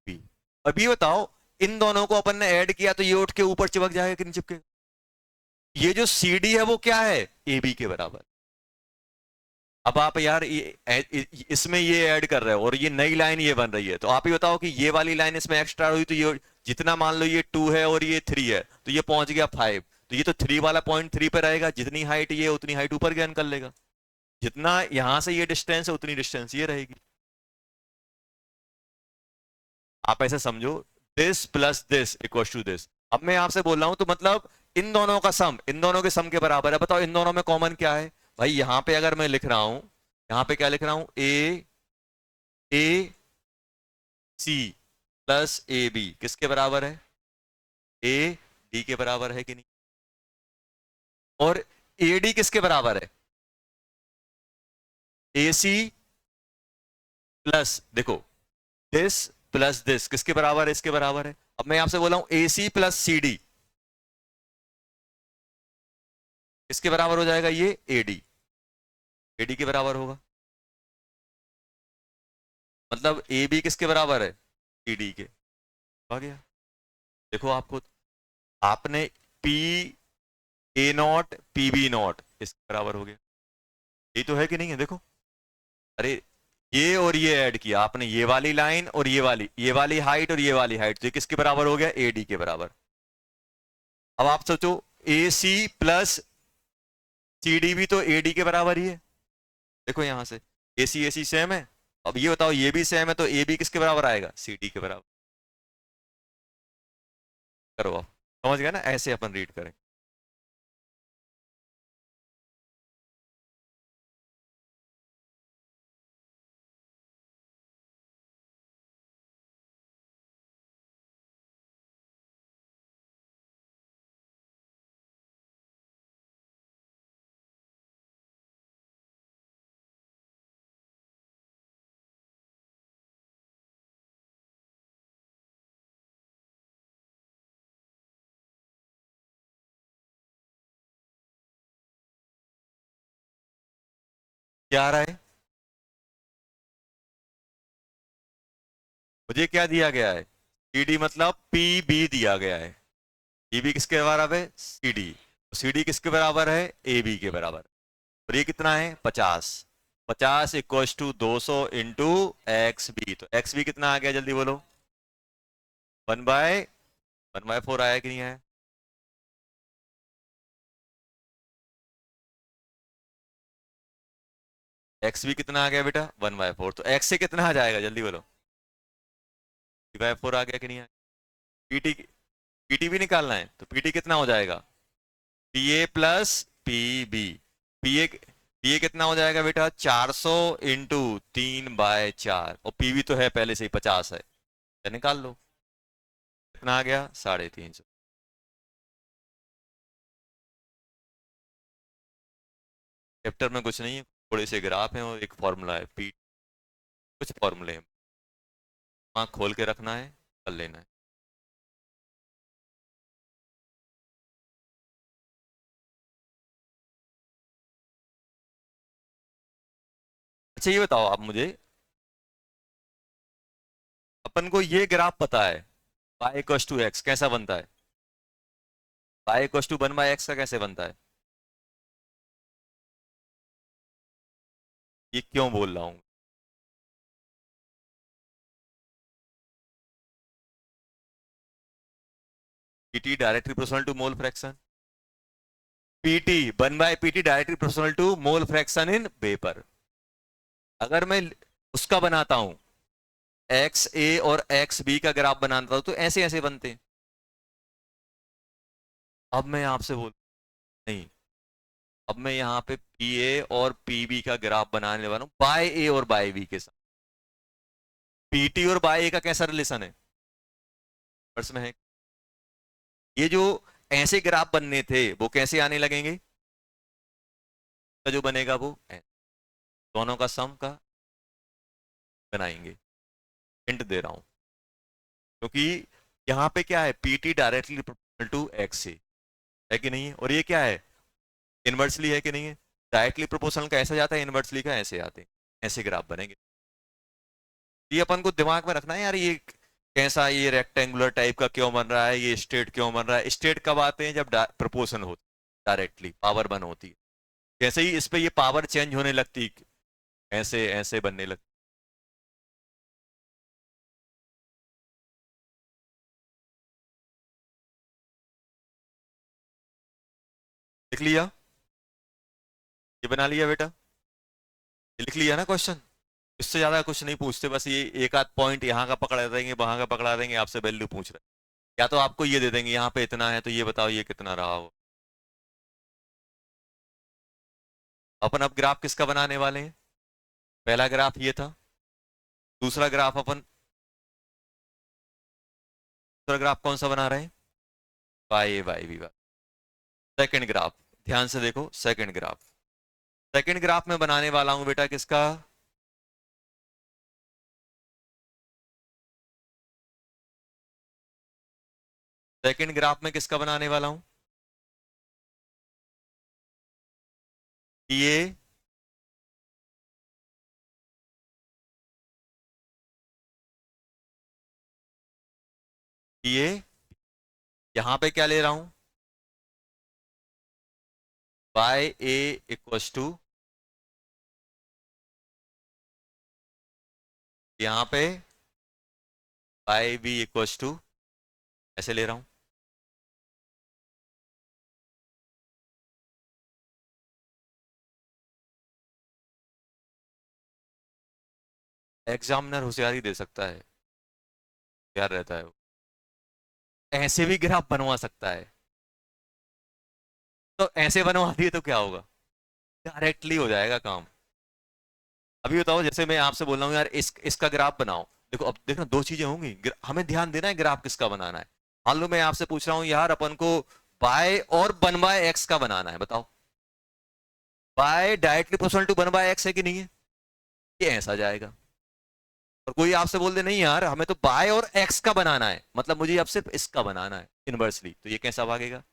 पी। अब ये बताओ, इन दोनों को अपन ने ऐड किया तो ये उठ के ऊपर चिपक जाएगा कि नहीं चिपकेगा? ये जो सी डी है वो क्या है? ए बी के बराबर। अब आप यार इसमें ये ऐड कर रहे हो और ये नई लाइन ये बन रही है, तो आप ही बताओ कि ये वाली लाइन इसमें एक्स्ट्रा हुई, तो ये जितना, मान लो ये 2 है और ये 3 है, तो ये पहुंच गया 5, तो ये तो 3 वाला पॉइंट 3 पे रहेगा। जितनी हाइट ये, उतनी हाइट ऊपर ज्ञान कर लेगा। जितना यहां से ये डिस्टेंस है, उतनी डिस्टेंस ये रहेगी। आप ऐसे समझो, this plus this equal to this. अब मैं आपसे बोल रहा हूं, तो मतलब इन दोनों का सम, इन दोनों के सम के बराबर है। बताओ इन दोनों में कॉमन क्या है? भाई यहां पे अगर मैं लिख रहा हूं, यहां पे क्या लिख रहा हूं? ए सी प्लस ए बी किसके बराबर है? ए डी के बराबर है कि नहीं? और ए डी किसके बराबर है? ए सी प्लस, देखो, दिस प्लस दिस किसके बराबर है? इसके बराबर है। अब मैं आपसे बोला हूं ए सी प्लस सी डी किसके बराबर हो जाएगा? ये ए डी के बराबर होगा। मतलब ए बी किसके बराबर है? सी डी के। आ गया। देखो आपको, आपने P A not P B not किसके बराबर हो गया? ये तो है कि नहीं है, देखो। अरे ये और ये ऐड किया आपने, ये वाली लाइन और ये वाली हाइट और ये वाली हाइट, तो ये किसके बराबर हो गया? AD के बराबर। अब आप सोचो, AC प्लस CD भी तो AD के बराबर ही है। देखो यहां से AC सेम है। अब ये बताओ, ये भी सेम है तो AB किसके बराबर आएगा? CD के बराबर। करो आप, समझ गए ना? ऐसे अपन रीड करें। क्या आ रहा है? मुझे क्या दिया गया है? CD मतलब PB दिया गया है। PB किसके बराबर है? CD। CD किसके बराबर है? AB के बराबर। और ये कितना है? 50। 50 = 200 इंटू XB, तो XB कितना आ गया जल्दी बोलो? 1/4 आया कि नहीं आया? XB कितना आ गया बेटा? 1/4। तो X से कितना आ जाएगा जल्दी बोलो? 3/4 आ गया कि नहीं आया? PT, PT भी निकालना है तो PT कितना हो जाएगा? PA plus PB। PA कितना हो जाएगा बेटा? 400 × 3/4, और PB तो है पहले से ही 50 है, तो निकाल लो। कितना आ गया? 350। चैप्टर में कुछ नहीं है, थोड़े से ग्राफ हैं और एक फॉर्मूला है P, कुछ फॉर्मूले हैं, आँख खोल के रखना है, कर लेना है। अच्छा ये बताओ आप मुझे, अपन को ये ग्राफ पता है y = x कैसा बनता है? y = 1/x का कैसे बनता है? ये क्यों बोल रहा हूं? PT directly proportional to mole fraction. PT 1/PT directly proportional to mole fraction in vapour. अगर मैं उसका बनाता हूं, XA और XB का ग्राफ बनाता हूं, तो ऐसे ऐसे बनते हैं। अब मैं आपसे बोल, नहीं, अब मैं यहाँ पे PA और PB का ग्राफ बनाने वाला हूँ बाय A और बाय B के साथ। PT और बाय A का कैसा रिलेशन है? वर्स में है। ये जो ऐसे ग्राफ बनने थे वो कैसे आने लगेंगे? का जो बनेगा वो दोनों का सम का बनाएंगे। हिंट दे रहा हूं, क्योंकि यहाँ पे क्या है? PT directly proportional to XA है कि नहीं है? और ये क्या है? इनवर्सली है कि नहीं है? डायरेक्टली प्रोपोर्शनल का ऐसा जाता है, इनवर्सली का ऐसे आते हैं। ऐसे ग्राफ बनेंगे। ये अपन को दिमाग में रखना है यार, ये कैसा, ये रेक्टेंगुलर टाइप का क्यों बन रहा है, ये स्ट्रेट क्यों बन रहा है? स्ट्रेट कब आते हैं? जब प्रोपोर्शन होती, डायरेक्टली पावर बन होती है। जैसे ही इस पे ये पावर चेंज होने लगती, ऐसे ऐसे बनने लगती। लिख लिया? ये बना लिया बेटा? ये लिख लिया ना क्वेश्चन? इससे ज्यादा कुछ नहीं पूछते, बस ये एक आध पॉइंट यहाँ का पकड़ा देंगे, वहां का पकड़ा देंगे, आपसे वैल्यू पूछ रहे हैं। या तो आपको ये दे देंगे यहाँ पे इतना है, तो ये बताओ ये कितना रहा हो। अपन अब ग्राफ किसका बनाने वाले हैं? पहला ग्राफ ये था। दूसरा ग्राफ अपन, दूसरा ग्राफ कौन सा बना रहे हैं? y by b। Second graph, ध्यान से देखो, सेकंड ग्राफ। सेकंड ग्राफ में बनाने वाला हूं बेटा किसका? सेकंड ग्राफ में किसका बनाने वाला हूं? ये ये यहां पे क्या ले रहा हूं? बाय ए इक्वल्स टू, यहाँ पे बाय बी इक्वल्स टू, ऐसे ले रहा हूं। एग्जामिनर होशियारी दे सकता है, यार रहता है वो, ऐसे भी ग्राफ बनवा सकता है। तो ऐसे बनवा दिए तो क्या होगा, डायरेक्टली हो जाएगा काम। अभी बताओ, जैसे मैं आपसे बोल रहा हूँ यार इसका ग्राफ बनाओ, देखो अब देखो दो चीजें होंगी, हमें ध्यान देना है ग्राफ किसका बनाना है। मान लो मैं आपसे पूछ रहा हूँ यार अपन को बाय और वन बाय एक्स का बनाना है, बताओ Y directly proportional to one by X है कि नहीं है, ये ऐसा जाएगा। और कोई आपसे बोल दे नहीं यार हमें तो बाय और एक्स का बनाना है, मतलब मुझे अब सिर्फ इसका बनाना है इनवर्सली, तो ये कैसा भागेगा।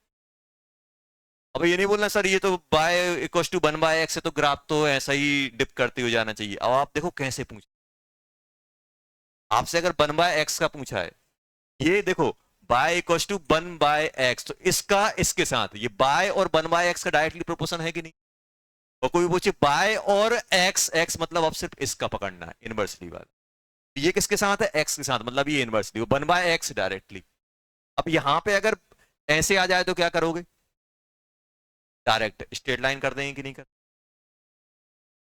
अब ये नहीं बोलना सर ये तो Y equal to one by X है तो ग्राफ तो ऐसा ही डिप करते हुए जाना चाहिए। अब आप देखो कैसे पूछ, आपसे अगर वन बाय एक्स का पूछा है, ये देखो Y equal to one by X, तो इसका इसके साथ ये बाय और वन बाय एक्स का डायरेक्टली प्रोपोर्शन है कि नहीं। और कोई पूछे बाय और एक्स, एक्स मतलब अब सिर्फ इसका पकड़ना है इनवर्सली वाला, ये किसके साथ है एक्स के साथ, मतलब ये inversely one by x directly. अब यहां पे अगर ऐसे आ जाए तो क्या करोगे, डायरेक्ट स्ट्रेट लाइन कर देंगे कि नहीं कर।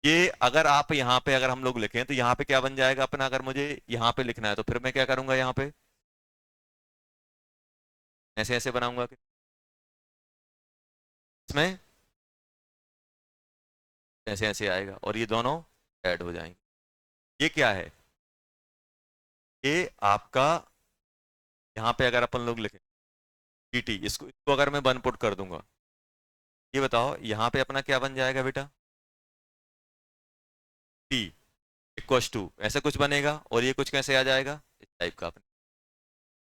ये अगर आप यहां पे अगर हम लोग लिखें तो यहां पे क्या बन जाएगा अपना, अगर मुझे यहां पे लिखना है तो फिर मैं क्या करूंगा, यहां पे ऐसे ऐसे बनाऊंगा कि इसमें ऐसे ऐसे आएगा और ये दोनों ऐड हो जाएंगे। ये क्या है, ये आपका यहां पे अगर अपन लोग लिखें टी, इसको अगर मैं वन पुट कर दूंगा, ये बताओ यहां पे अपना क्या बन जाएगा बेटा, टी इक्वस टू ऐसे कुछ बनेगा, और ये कुछ कैसे आ जाएगा इस टाइप का अपने।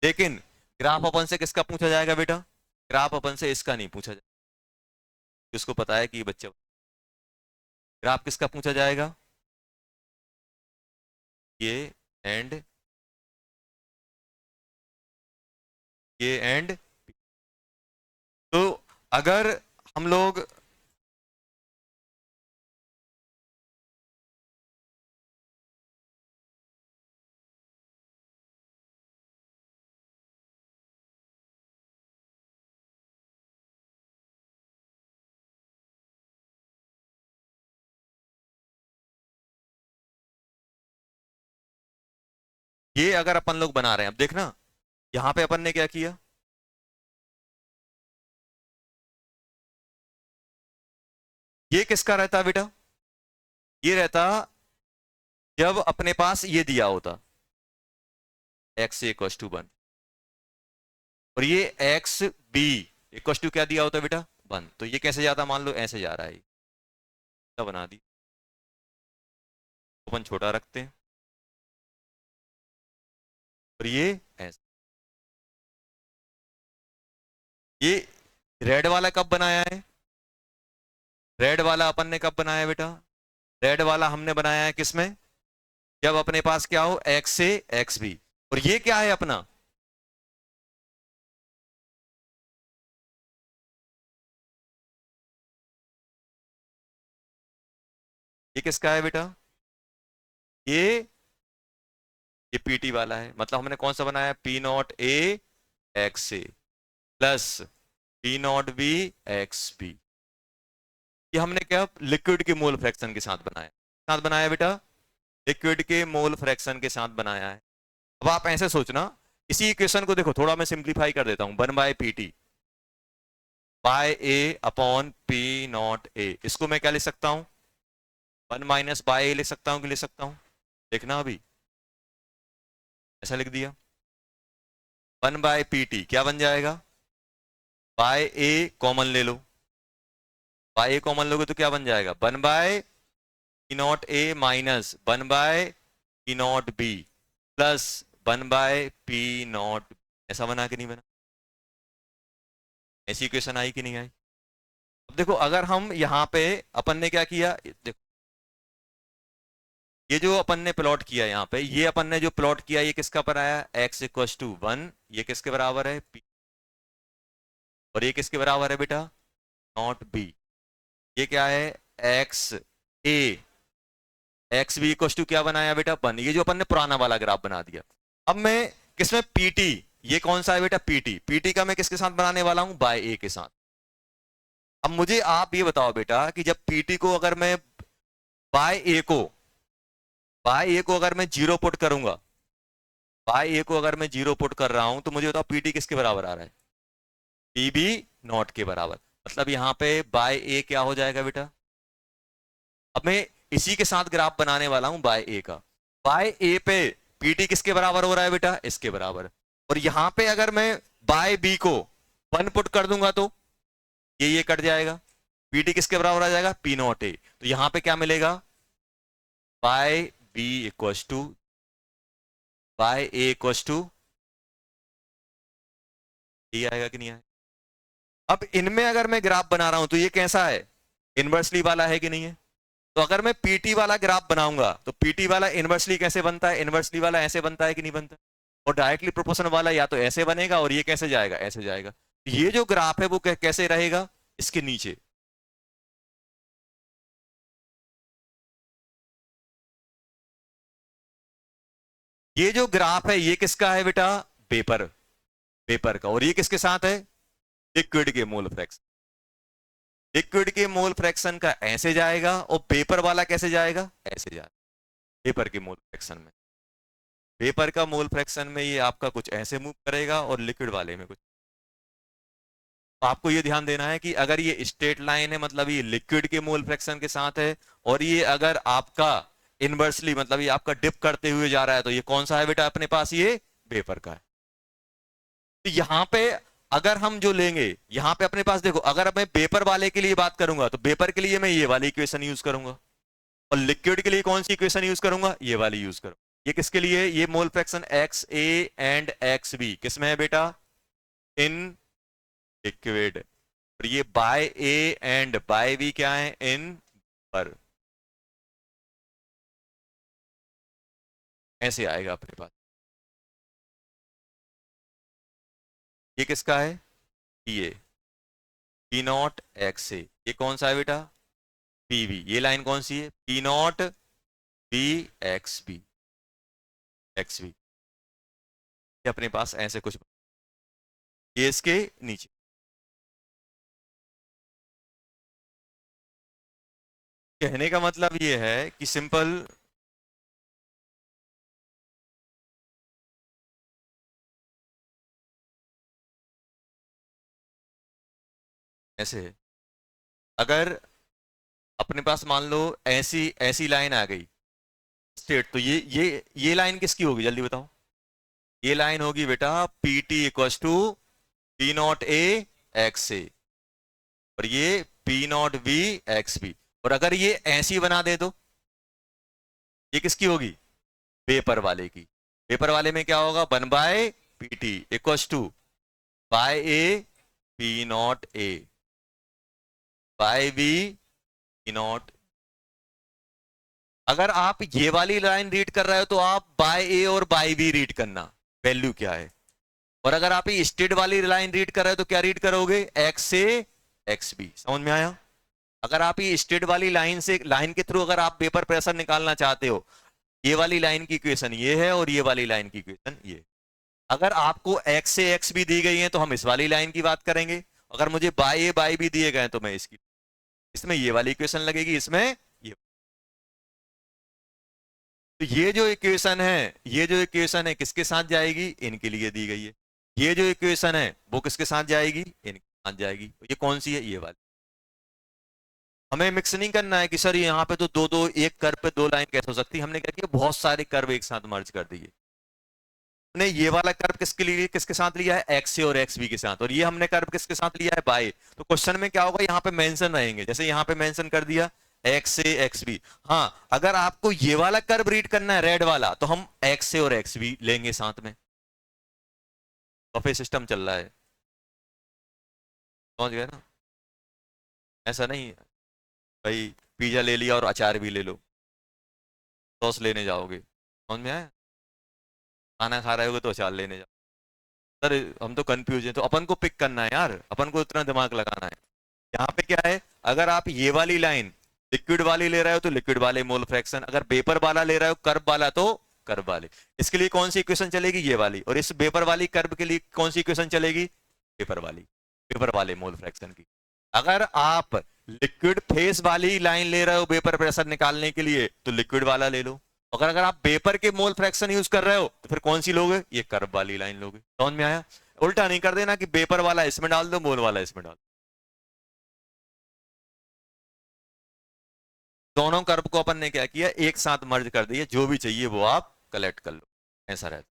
लेकिन ग्राफ अपन से किसका पूछा जाएगा बेटा, ग्राफ अपन से इसका नहीं पूछा जाएगा, जिसको पता है कि ये बच्चा, ग्राफ किसका पूछा जाएगा, ये एंड, ये एंड। तो अगर हम लोग ये अगर अपन लोग बना रहे हैं, अब देखना यहां पे अपन ने क्या किया, ये किसका रहता बेटा, ये रहता जब अपने पास ये दिया होता एक्स इक्व टू वन, और ये एक्स बी इक्व टू क्या दिया होता बेटा वन, तो ये कैसे जाता, मान लो ऐसे जा रहा है, क्या बना दी, अपन छोटा रखते हैं, और ये ऐसे, ये रेड वाला कब बनाया है, रेड वाला अपन ने कब बनाया है बेटा, रेड वाला हमने बनाया है किसमें, जब अपने पास क्या हो एक्स से एक्स बी, और ये क्या है अपना, ये किसका है बेटा, ये ये पीटी वाला है, मतलब हमने कौन सा बनाया, P not A X A plus P not B X B. ये हमने क्या लिक्विड के मोल फ्रैक्शन के साथ बनाया, साथ बनाया बेटा, लिक्विड के मोल फ्रैक्शन के साथ बनाया है। अब आप ऐसे सोचना, इसी इक्वेशन को देखो थोड़ा मैं सिंप्लीफाई कर देता हूं, one by P T Y A upon P not A, इसको मैं क्या लिख सकता हूं, वन माइनस बाय ए लिख सकता हूं कि लिख सकता हूं, देखना अभी ऐसा लिख दिया, वन बाय पी टी क्या बन जाएगा, बाय ए कॉमन ले लो, बाय ए कॉमन लोगे तो क्या बन जाएगा, one by P not a minus one by P not be plus one by P not, ऐसा बना कि नहीं बना, ऐसी इक्वेशन आई कि नहीं आई। अब देखो अगर हम यहाँ पे अपन ने क्या किया, देखो ये जो अपन ने प्लॉट किया यहाँ पे, ये अपन ने जो प्लॉट किया ये किसका पर आया, एक्स इक्व टू वन, ये किसके बराबर है पी, और ये किसके बराबर है बेटा नॉट बी, ये क्या है, X A, X B equal to क्या बनाया बेटा, 1। ये जो अपन ने पुराना वाला ग्राफ बना दिया। अब मैं किसमें, पीटी, ये कौन सा है बेटा, पीटी, पीटी का मैं किसके साथ बनाने वाला हूं, बाय ए के साथ। अब मुझे आप ये बताओ बेटा कि जब पीटी को अगर मैं बाय ए को, बाय ए को अगर मैं 0 पुट करूंगा, बाय ए को अगर मैं 0 पुट कर रहा हूं, तो मुझे बताओ पीटी किसके बराबर आ रहा है, पीबी नॉट के बराबर। मतलब यहां पे बाय ए क्या हो जाएगा बेटा, अब मैं इसी के साथ ग्राफ बनाने वाला हूं बाय ए का। बाय ए पे पीटी किसके बराबर हो रहा है बेटा, इसके बराबर। और यहां पे अगर मैं बाय बी को 1 पुट कर दूंगा तो ये कट जाएगा, पीटी किसके बराबर आ जाएगा, पी नॉट ए। तो यहां पे क्या मिलेगा, Y B equal to, Y A equal to ये आएगा कि नहीं आएगा। अब इनमें अगर मैं ग्राफ बना रहा हूं तो ये कैसा है, इनवर्सली वाला है कि नहीं है। तो अगर मैं पीटी वाला ग्राफ बनाऊंगा तो पीटी वाला इनवर्सली कैसे बनता है, इनवर्सली वाला ऐसे बनता है कि नहीं बनता। और डायरेक्टली प्रोपोर्शनल वाला या तो ऐसे बनेगा, और ये कैसे जाएगा, ऐसे जाएगा। ये जो ग्राफ है वो कैसे रहेगा, इसके नीचे। ये जो ग्राफ है ये किसका है बेटा, पेपर, पेपर का। और ये किसके साथ है, लिक्विड के मोल फ्रैक्शन, लिक्विड के मोल फ्रैक्शन का ऐसे जाएगा, और पेपर वाला कैसे जाएगा, ऐसे जाएगा। पेपर के मोल फ्रैक्शन में, पेपर का मोल फ्रैक्शन में ये आपका कुछ ऐसे मूव करेगा, और लिक्विड वाले में कुछ। तो आपको ये ध्यान देना है कि अगर ये स्ट्रेट लाइन है मतलब ये लिक्विड के मोल फ्रैक्शन के साथ है, और ये अगर आपका इनवर्सली मतलब ये आपका डिप करते हुए जा रहा है, तो ये कौन सा है बेटा अपने पास, ये पेपर का है। तो यहां पे अगर हम जो लेंगे, यहां पे अपने पास देखो, अगर मैं पेपर वाले के लिए बात करूंगा तो पेपर के लिए मैं ये वाली इक्वेशन यूज करूंगा, और लिक्विड के लिए कौन सी इक्वेशन यूज करूंगा, ये वाली यूज करूंगा। ये किसके लिए, ये mole fraction X A and X B किस में है बेटा, इन लिक्विड। और ये Y A and Y B क्या है, इन पर। ऐसे आएगा अपने पास। ये किसका है, ये पी नॉट एक्स ए, ये कौन सा है बेटा, पीवी। ये लाइन कौन सी है, P not B X B, X B. ये अपने पास ऐसे कुछ, ये इसके नीचे। कहने का मतलब ये है कि सिंपल, ऐसे है। अगर अपने पास मान लो ऐसी ऐसी लाइन आ गई स्ट्रेट, तो ये लाइन किसकी होगी जल्दी बताओ, ये लाइन होगी बेटा P T equal to P not A X A, और ये P not B X B. और अगर ये ऐसी बना दे तो ये किसकी होगी, पेपर वाले की। पेपर वाले में क्या होगा, 1 by P T equal to Y A P not A Y B P not. अगर आप ये वाली लाइन रीड कर रहे हो तो आप बाय ए और बाय बी रीड करना, वैल्यू क्या है। और अगर आप ये स्टेट वाली लाइन रीड कर रहे हो तो क्या रीड करोगे, एक्स से एक्स बी। समझ में आया। अगर आप ये स्टेट वाली लाइन से, लाइन के थ्रू अगर आप पेपर प्रेशर निकालना चाहते हो, ये वाली लाइन की इक्वेशन ये है, और ये वाली लाइन की इक्वेशन ये। अगर आपको एक्स से एक्स बी दी गई है तो हम इस वाली लाइन की बात करेंगे। अगर मुझे बाय ए बाय बी दिए गए तो मैं इसकी, इसमें ये वाली इक्वेशन लगेगी, इसमें ये। तो ये जो इक्वेशन है, ये जो इक्वेशन है किसके साथ जाएगी, इनके लिए दी गई है। ये जो इक्वेशन है वो किसके साथ जाएगी, इनके साथ जाएगी। ये कौन सी है, ये वाली। हमें मिक्स नहीं करना है कि सर यहाँ पे तो दो दो, एक कर्व पे दो लाइन कैसे हो सकती है। हमने क्या किया, बहुत सारे कर्व एक साथ मर्ज कर दिए। हमने ये वाला कर्व किसके लिए, किसके साथ लिया है, एक्स से और एक्स बी के साथ। और ये हमने कर्व किसके साथ लिया है, बाय। तो क्वेश्चन में क्या होगा, यहाँ पे मेंशन रहेंगे, जैसे यहाँ पे मेंशन कर दिया एक्स से एक्स बी। हाँ, अगर आपको ये वाला कर्व रीड करना है रेड वाला, तो हम एक्स से और एक्स बी लेंगे साथ में। बफे सिस्टम चल रहा है, समझ गए ना। ऐसा नहीं भाई पिज्जा ले लिया और अचार भी ले लो, सॉस लेने जाओगे, समझ में आया। खाना खा रहे होगे तो अचार लेने जाओ। सर हम तो कंफ्यूज हैं, तो अपन को पिक करना है यार, अपन को इतना दिमाग लगाना है। यहाँ पे क्या है, अगर आप ये वाली लाइन लिक्विड वाली ले रहे हो तो लिक्विड वाले मोल फ्रैक्शन, अगर वेपर वाला ले रहे हो कर्व वाला तो कर्व वाले। इसके लिए कौन सी इक्वेशन चलेगी, ये वाली, और इस वेपर वाली कर्व के लिए कौन सी इक्वेशन चलेगी, वेपर वाली, वेपर वाले मोल फ्रैक्शन की। अगर आप लिक्विड फेस वाली लाइन ले रहे हो वेपर प्रेशर निकालने के लिए तो लिक्विड वाला ले लो, अगर अगर आप वेपर के मोल फ्रैक्शन यूज कर रहे हो तो फिर कौन सी लोगे, ये कर्व वाली लाइन लोगे। समझ में आया? उल्टा नहीं कर देना कि वेपर वाला इसमें डाल दो मोल वाला इसमें डाल दो। दोनों कर्व को अपन ने क्या किया, एक साथ मर्ज कर दिया, जो भी चाहिए वो आप कलेक्ट कर लो, ऐसा रहता।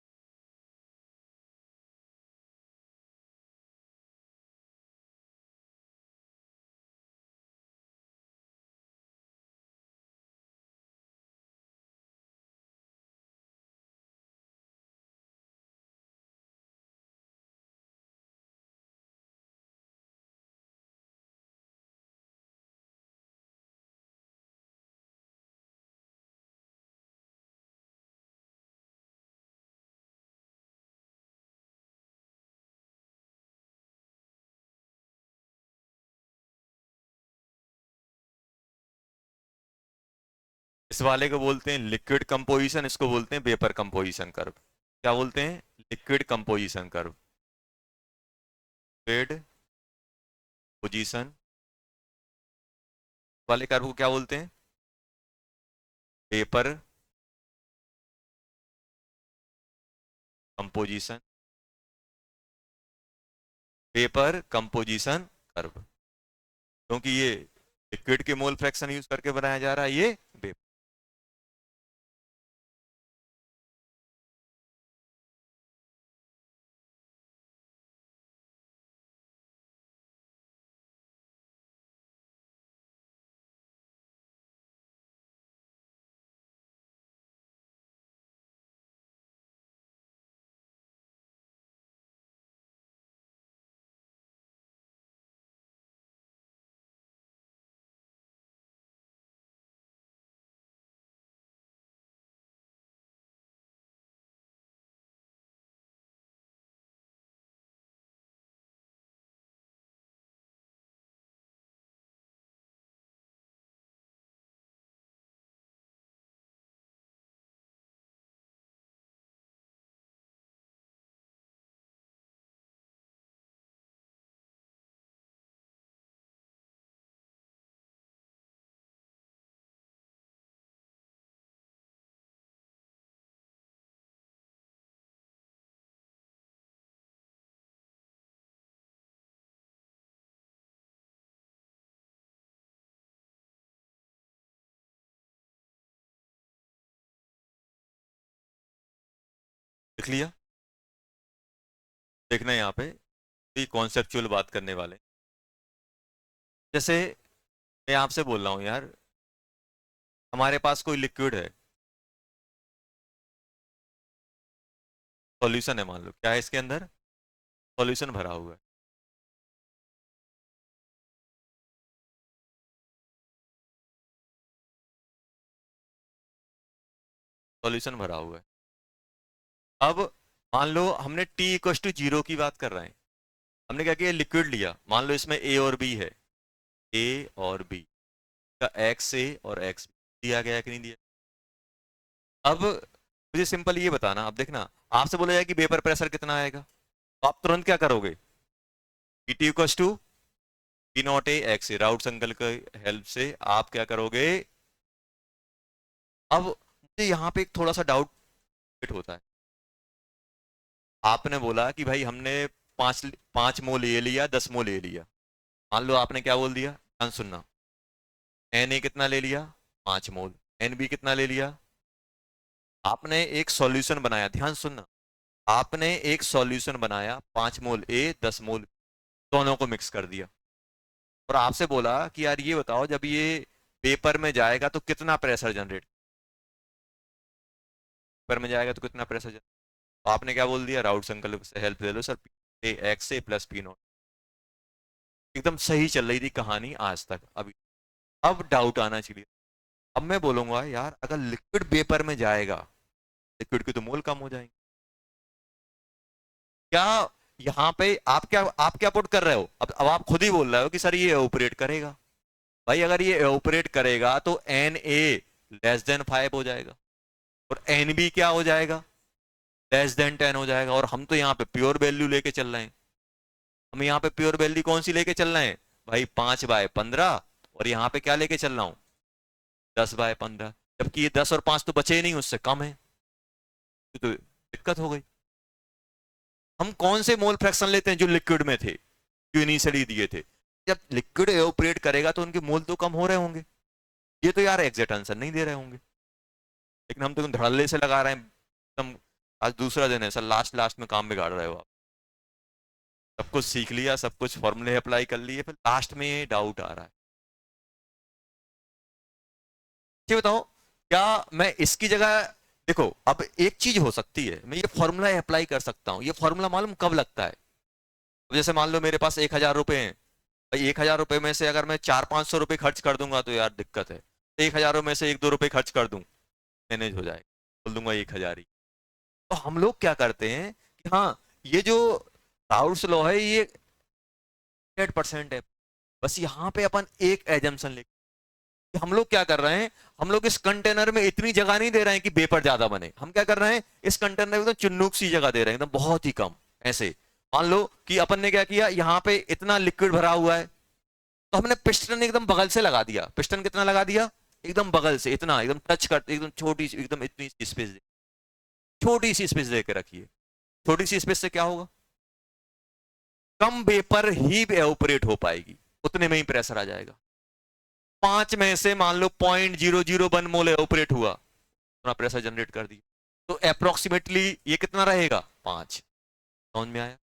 इस वाले को बोलते हैं लिक्विड कंपोजिशन, इसको बोलते हैं वेपर कंपोजिशन कर्व। क्या बोलते हैं, liquid composition curve, liquid position वाले कर्व को क्या बोलते हैं, vapour composition, vapour composition curve, क्योंकि ये लिक्विड के मोल फ्रैक्शन यूज करके बनाया जा रहा है ये वेपर। देख लिया, देखना यहाँ पे कॉन्सेप्चुअल बात करने वाले। जैसे मैं आपसे बोल रहा हूँ यार, हमारे पास कोई लिक्विड है, सॉल्यूशन है, मान लो क्या है इसके अंदर, सॉल्यूशन भरा हुआ है, सॉल्यूशन भरा हुआ है। अब मान लो हमने t इक्वल टू जीरो की बात कर रहे हैं, हमने क्या किया, लिक्विड लिया, मान लो इसमें a और b है, a और b का एक्स ए और एक्स दिया गया है कि नहीं दिया। अब मुझे सिंपल ये बताना, अब देखना आपसे बोला जाए कि वेपर प्रेशर कितना आएगा, तो आप तुरंत क्या करोगे, P T equal to P not A X A, Raoult's अंकल के हेल्प से आप क्या करोगे। अब मुझे यहाँ पे एक थोड़ा सा डाउट होता है, आपने बोला कि भाई हमने 5 मोल ये लिया, 10 मोल ये लिया, मान लो आपने क्या बोल दिया, ध्यान सुनना, एन ए कितना ले लिया, 5 मोल, एन बी कितना ले लिया, आपने एक सॉल्यूशन बनाया, ध्यान सुनना, आपने एक सॉल्यूशन बनाया, 5 मोल ए 10 मोल, दोनों को मिक्स कर दिया, और आपसे बोला कि यार ये बताओ जब ये पेपर में जाएगा तो कितना प्रेशर जनरेट, पेपर में जाएगा तो कितना प्रेशर जनरेट, तो आपने क्या बोल दिया, राउट्स अंकल से हेल्प ले लो sir, A X A plus P nought. एकदम सही चल रही थी कहानी आज तक, अभी अब डाउट आना चाहिए। अब मैं बोलूंगा यार अगर लिक्विड पेपर में जाएगा, लिक्विड के तो मोल कम हो जाएंगे, क्या यहाँ पे आप क्या पुट कर रहे हो? अब आप खुद ही बोल रहे हो कि सर ये ऑपरेट करेगा। भाई अगर ये ऑपरेट करेगा तो एन ए लेस देन 5 हो जाएगा और एन बी क्या हो जाएगा? लेस देन 10 हो जाएगा। और हम तो यहाँ पे प्योर वैल्यू लेके चल रहे हैं। हम यहाँ पे प्योर वैल्यू कौन सी लेके चल रहे हैं भाई? 5/15। और यहाँ पे क्या लेके चल रहा हूं? 10/15। जबकि ये 10 और 5 तो बचे ही नहीं, उससे कम है, तो दिक्कत हो गई। हम कौन से मोल फ्रैक्शन लेते हैं जो लिक्विड में थे, जो इनिशियली दिए थे? जब लिक्विड एवापोरेट करेगा तो उनके मोल तो कम हो रहे होंगे। ये तो यार एग्जैक्ट आंसर नहीं दे रहे होंगे, लेकिन हम तो धड़ल्ले से लगा रहे हैं एकदम। आज दूसरा दिन है सर, लास्ट लास्ट में काम बिगाड़ रहे हो आप। सब कुछ सीख लिया, सब कुछ फॉर्मूले अप्लाई कर लिए, फिर लास्ट में ये डाउट आ रहा है। ये बताओ, क्या मैं इसकी जगह, देखो अब एक चीज हो सकती है, मैं ये फॉर्मूला अप्लाई कर सकता हूं। ये फॉर्मूला मालूम कब लगता है? अब जैसे मान लो मेरे पास 1,000 रुपए हैं, भाई 1,000 रुपए में से अगर मैं 400-500 रुपए खर्च कर दूंगा तो यार दिक्कत है। 1,000 में से 1-2 रुपए खर्च कर दूं, मैनेज हो जाएगा, बोल दूंगा 1,000 ही। तो हम लोग क्या करते हैं कि हाँ, ये जो राउल्स लॉ है ये 100% है। बस यहाँ पे अपन एक एजम्पशन ले, हम लोग क्या कर रहे हैं, हम लोग इस कंटेनर में इतनी जगह नहीं दे रहे हैं कि वेपर ज्यादा बने। हम क्या कर रहे हैं, इस कंटेनर में एकदम चुन्नुक सी जगह दे रहे हैं, एकदम बहुत ही कम। ऐसे मान लो कि अपन ने क्या किया, यहाँ पे इतना लिक्विड भरा हुआ है, तो हमने पिस्टन एकदम बगल से लगा दिया। पिस्टन कितना लगा दिया? एकदम बगल से, इतना एकदम टच करते, एकदम छोटी सी, एकदम इतनी स्पेस, छोटी सी स्पेस दे के रखिए। छोटी सी स्पेस से क्या होगा? कम वेपर ही एवापोरेट हो पाएगी, उतने में ही प्रेशर आ जाएगा। 5 में से मान लो 0.001 मोल एवापोरेट हुआ, उतना प्रेशर जनरेट कर दिया, तो अप्रोक्सीमेटली ये कितना रहेगा? 5। समझ में आया?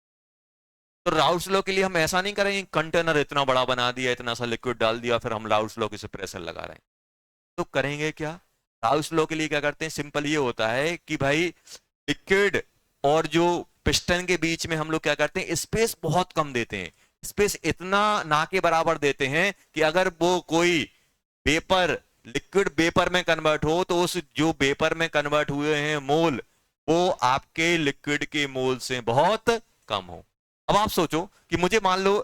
तो राउल्स लॉ के लिए हम ऐसा नहीं करेंगे, कंटेनर इतना बड़ा बना दिया, इतना सा लिक्विड डाल दिया, फिर हम राउल्स लॉ के से प्रेशर लगा रहे हैं। तो करेंगे क्या? राउल्स लॉ के लिए क्या करते हैं, सिंपल ये होता है कि भाई लिक्विड और जो पिस्टन के बीच में हम लोग क्या करते हैं, स्पेस बहुत कम देते हैं। स्पेस इतना ना के बराबर देते हैं कि अगर वो कोई वेपर लिक्विड वेपर में कन्वर्ट हो तो उस जो वेपर में कन्वर्ट हुए हैं मोल, वो आपके लिक्विड के मोल से बहुत कम हो। अब आप सोचो कि मुझे मान लो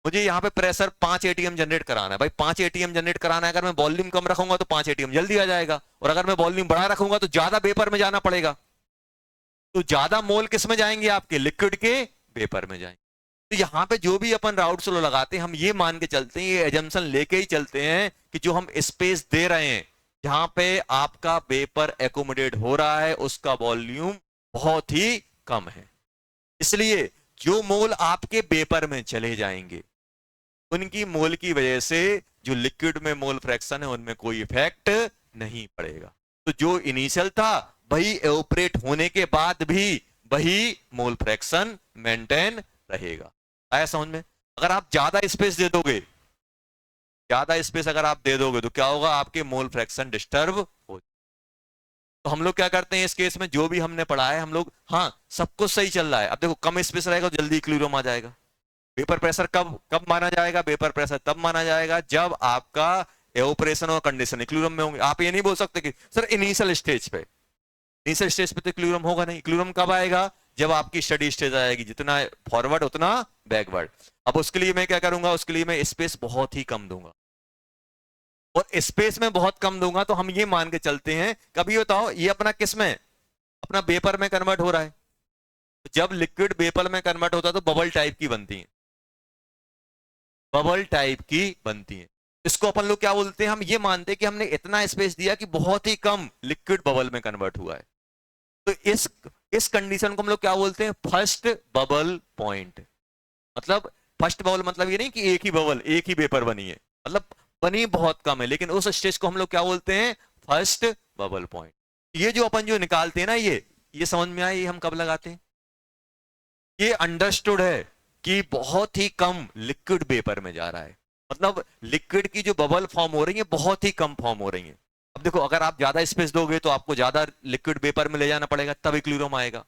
मुझे यहाँ पे प्रेशर 5 एटीएम जनरेट कराना है। भाई 5 एटीएम जनरेट कराना है, अगर मैं वॉल्यूम कम रखूंगा तो 5 एटीएम जल्दी आ जाएगा, और अगर मैं वॉल्यूम बढ़ा रखूंगा तो ज्यादा वेपर में जाना पड़ेगा। तो ज्यादा मोल किस में जाएंगे? आपके लिक्विड के वेपर में जाएंगे। तो यहाँ पे जो भी अपन राउल्स लॉ लगाते हैं, हम ये मान के चलते हैं, ये एजम्पशन लेके ही चलते हैं कि जो हम स्पेस दे रहे हैं जहां पे आपका वेपर एकोमोडेट हो रहा है, उसका वॉल्यूम बहुत ही कम है। इसलिए जो मोल आपके वेपर में चले जाएंगे, उनकी मोल की वजह से जो लिक्विड में मोल फ्रैक्शन है उनमें कोई इफेक्ट नहीं पड़ेगा। तो जो इनिशियल था वही एवापोरेट होने के बाद भी वही मोल फ्रैक्शन मेंटेन रहेगा। आया समझ में? अगर आप ज्यादा स्पेस दे दोगे, ज्यादा स्पेस अगर आप दे दोगे तो क्या होगा? आपके मोल फ्रैक्शन डिस्टर्ब हो। तो हम लोग क्या करते हैं इस केस में, जो भी हमने पढ़ा है हम लोग, हाँ सब कुछ सही चल रहा है। अब देखो कम स्पेस रहेगा तो जल्दी इक्विलिब्रियम आ जाएगा। वेपर प्रेशर कब कब माना जाएगा? वेपर प्रेशर तब माना जाएगा जब आपका एवापोरेशन और कंडीशन इक्विलिब्रियम में होंगे। आप ये नहीं बोल सकते कि सर इनिशियल स्टेज पे, इनिशियल स्टेज पे तो इक्विलिब्रियम होगा नहीं। इक्विलिब्रियम कब आएगा? जब आपकी स्टडी स्टेज आएगी, जितना फॉरवर्ड उतना बैकवर्ड। अब उसके लिए मैं क्या करूंगा, उसके लिए मैं स्पेस बहुत ही कम दूंगा, और स्पेस में बहुत कम दूंगा तो हम ये मान के चलते हैं, कभी बताओ ये अपना किस में, अपना वेपर में कन्वर्ट हो रहा है। जब लिक्विड वेपर में कन्वर्ट होता है तो बबल टाइप की बनती है, बबल टाइप की बनती है। इसको अपन लोग क्या बोलते हैं, हम ये मानते हैं कि हमने इतना स्पेस दिया कि बहुत ही कम लिक्विड बबल में कन्वर्ट हुआ है। तो इस कंडीशन को हम लोग क्या बोलते हैं? First bubble point. मतलब फर्स्ट बबल मतलब ये नहीं कि एक ही बबल, एक ही वेपर बनी है, मतलब बनी बहुत कम है, लेकिन उस स्टेज को हम लोग क्या बोलते हैं? First bubble point. ये जो अपन जो निकालते हैं ना, ये समझ में आया, ये हम कब लगाते हैं? ये अंडरस्टूड है कि बहुत ही कम लिक्विड वेपर में जा रहा है, मतलब लिक्विड की जो बबल फॉर्म हो रही है बहुत ही कम फॉर्म हो रही है। अब देखो अगर आप ज्यादा स्पेस दोगे तो आपको ज्यादा लिक्विड वेपर में ले जाना पड़ेगा, तब इक्विलिब्रियम आएगा,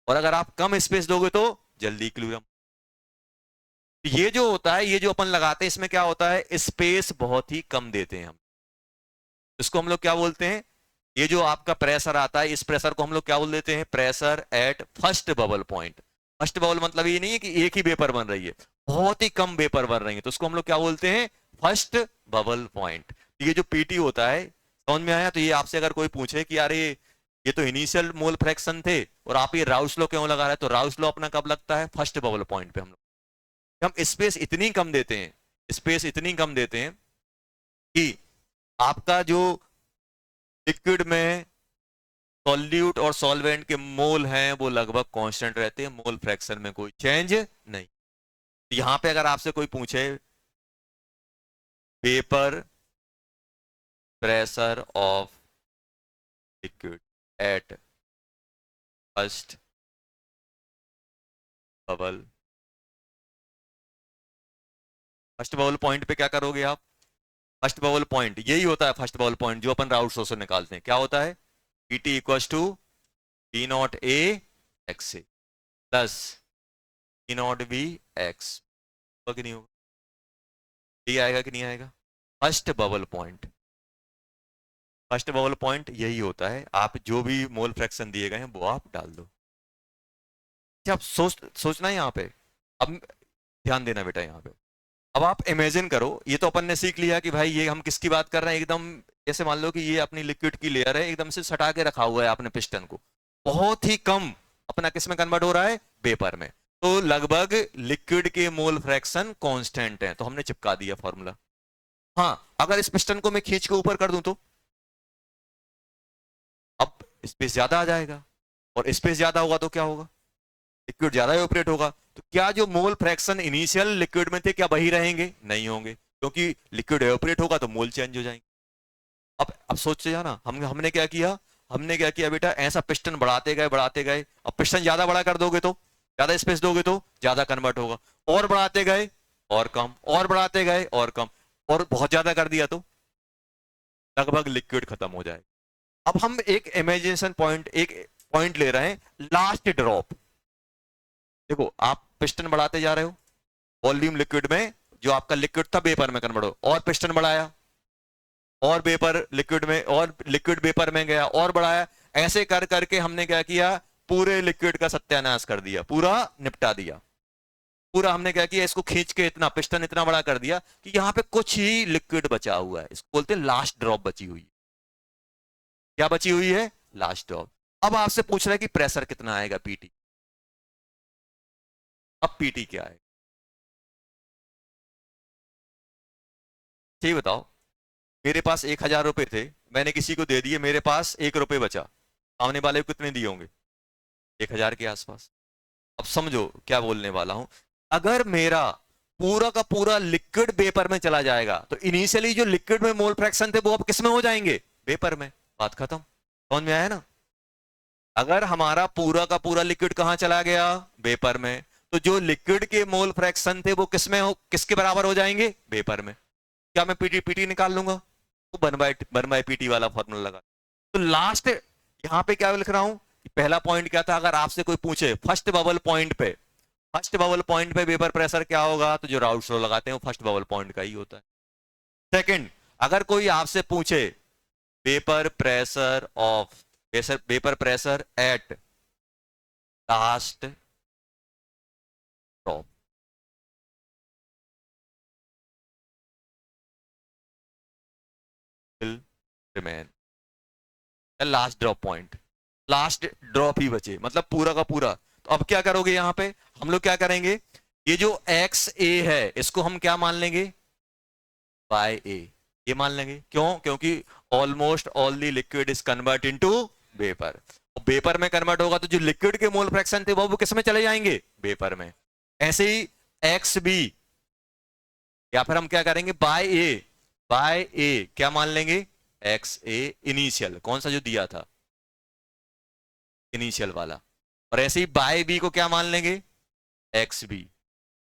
और अगर आप कम स्पेस दोगे तो जल्दी इक्विलिब्रियम। ये जो होता है, ये जो अपन लगाते हैं, इसमें क्या होता है? स्पेस बहुत ही कम देते हैं हम। इसको हम लोग क्या बोलते हैं? ये जो आपका प्रेशर आता है, इस प्रेशर को हम लोग क्या बोल देते हैं? Pressure at first bubble point. First bubble मतलब ये नहीं है कि एक ही वेपर बन रही है, बहुत ही कम वेपर बन रही है, तो उसको हम लोग क्या बोलते हैं, फर्स्ट बबल पॉइंट। ये जो पीटी होता है, समझ में आया? तो ये आपसे अगर कोई पूछे कि यार ये तो इनिशियल मोल फ्रैक्शन थे और आप ये राउस लॉ क्यों लगा रहे हैं, तो राउस लॉ अपना कब लगता है, फर्स्ट बबल पॉइंट पे। हम स्पेस इतनी कम देते हैं, स्पेस इतनी कम देते हैं कि आपका जो लिक्विड में सॉल्यूट और सॉल्वेंट के मोल हैं वो लगभग कांस्टेंट रहते हैं, मोल फ्रैक्शन में कोई चेंज नहीं। यहां पे अगर आपसे कोई पूछे vapour pressure of liquid at first bubble, first bubble point पे क्या करोगे आप, फर्स्ट बबल पॉइंट यही होता है, फर्स्ट बबल पॉइंट जो अपन राउट से निकालते हैं, क्या होता है, PT equal to B not A X A plus B not B X, होगा कि नहीं होगा, ये आएगा कि नहीं आएगा, first bubble point. First bubble point यही होता है, आप जो भी मोल फ्रैक्शन दिए गए हैं वो आप डाल दो। अच्छा, आप सोचना है यहाँ पे, अब ध्यान देना बेटा यहाँ पे। अब आप इमेजिन करो, ये तो अपन ने सीख लिया कि भाई ये हम किसकी बात कर रहे हैं, एकदम जैसे मान लो कि ये अपनी लिक्विड की लेयर है, एकदम से सटा के रखा हुआ है आपने पिस्टन को, बहुत ही कम अपना किस में कन्वर्ट हो रहा है, वेपर में। तो लगभग लिक्विड के मोल फ्रैक्शन कांस्टेंट है, तो हमने चिपका दिया फॉर्मूला। हाँ, अगर इस पिस्टन को मैं खींच के ऊपर कर दूं तो अब स्पेस ज्यादा आ जाएगा, और स्पेस ज्यादा होगा तो क्या होगा, लिक्विड ज्यादा इवेपोरेट होगा। तो क्या जो मोल फ्रैक्शन इनिशियल लिक्विड में थे क्या वही रहेंगे, नहीं होंगे, क्योंकि लिक्विड इवेपोरेट होगा तो मोल चेंज हो जाएंगे। अब सोचे जाना, हमने क्या किया, हमने क्या किया बेटा, ऐसा पिस्टन बढ़ाते गए बढ़ाते गए, अब पिस्टन ज्यादा बड़ा कर दोगे तो ज्यादा स्पेस दोगे तो ज्यादा कन्वर्ट होगा, और बढ़ाते गए और कम, और बढ़ाते गए और कम, और बहुत ज्यादा कर दिया तो लगभग लिक्विड खत्म हो जाए। अब हम एक इमेजिनेशन पॉइंट, एक पॉइंट ले रहे हैं, लास्ट ड्रॉप। देखो आप पिस्टन बढ़ाते जा रहे हो, वॉल्यूम लिक्विड में जो आपका लिक्विड था वेपर में कन्वर्ट हो, और पिस्टन बढ़ाया, और वेपर लिक्विड में, और लिक्विड वेपर में गया, और बढ़ाया, ऐसे कर करके हमने क्या किया, पूरे लिक्विड का सत्यानाश कर दिया, पूरा निपटा दिया। पूरा हमने क्या किया, इसको खींच के इतना पिस्टन इतना बड़ा कर दिया कि यहां पे कुछ ही लिक्विड बचा हुआ है, इसको बोलते हैं लास्ट ड्रॉप बची हुई है। क्या बची हुई है, लास्ट ड्रॉप। अब आपसे पूछ रहा है कि प्रेशर कितना आएगा, पीटी। अब पीटी क्या है, ठीक बताओ। मेरे पास 1,000 रुपए थे, मैंने किसी को दे दिए, मेरे पास 1 रुपए बचा, सामने वाले को कितने दिए होंगे, 1,000 के आसपास। अब समझो क्या बोलने वाला हूं, अगर मेरा पूरा का पूरा लिक्विड वेपर में चला जाएगा तो इनिशियली जो लिक्विड में मोल फ्रैक्शन थे वो अब किस में हो जाएंगे, वेपर में, बात खत्म। समझ में आया ना? अगर हमारा पूरा का पूरा लिक्विड कहां चला गया, वेपर में, तो जो लिक्विड के मोल फ्रैक्शन थे वो किस में हो, किसके बराबर हो जाएंगे, वेपर में। क्या मैं पीटी पीटी निकाल लूंगा, तो वन बाय पीटी वाला फॉर्मूला लगा। तो लास्ट यहां पे क्या लिख रहा हूं, पहला पॉइंट क्या था, अगर आपसे कोई पूछे फर्स्ट बबल पॉइंट पे, फर्स्ट बबल पॉइंट पे वेपर प्रेशर क्या होगा, तो जो राउट लॉ लगाते हैं वो फर्स्ट बबल पॉइंट का ही होता है। सेकंड, अगर कोई आपसे पूछे vapour pressure of, vapour pressure at last drop, will remain, last drop point, last drop ही बचे, मतलब पूरा का पूरा। तो अब क्या करोगे, यहां पे हम लोग क्या करेंगे, ये जो एक्स ए है इसको हम क्या मान लेंगे, बाय ए, ये मान लेंगे। क्यों, क्योंकि almost all the liquid is convert into vapour, vapour में कन्वर्ट होगा तो जो लिक्विड के मोल फ्रैक्शन थे वो किस में चले जाएंगे, वेपर में। ऐसे ही एक्स बी, या फिर हम क्या करेंगे, बाय ए, बाय ए क्या मान लेंगे, एक्स ए इनिशियल, कौन सा जो दिया था, इनिशियल वाला। और ऐसे ही बाय बी को क्या मान लेंगे, एक्स बी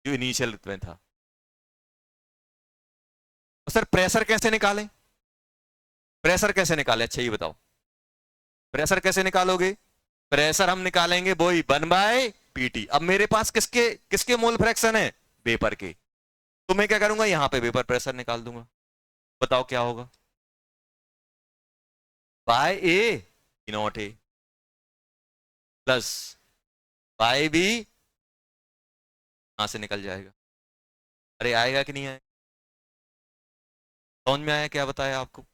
जो इनिशियल में था। तो सर प्रेशर कैसे निकालें, प्रेशर कैसे निकालें, अच्छा ये बताओ, प्रेशर कैसे निकालोगे, प्रेशर हम निकालेंगे वही 1/पीटी। अब मेरे पास किसके किसके मोल फ्रैक्शन है, वेपर के, तो मैं क्या करूंगा, यहां पे वेपर प्रेशर निकाल दूंगा। बताओ क्या होगा, Y A not A plus Y B कहाँ से निकल जाएगा? अरे आएगा कि नहीं आएगा? समझ में आया क्या बताया आपको?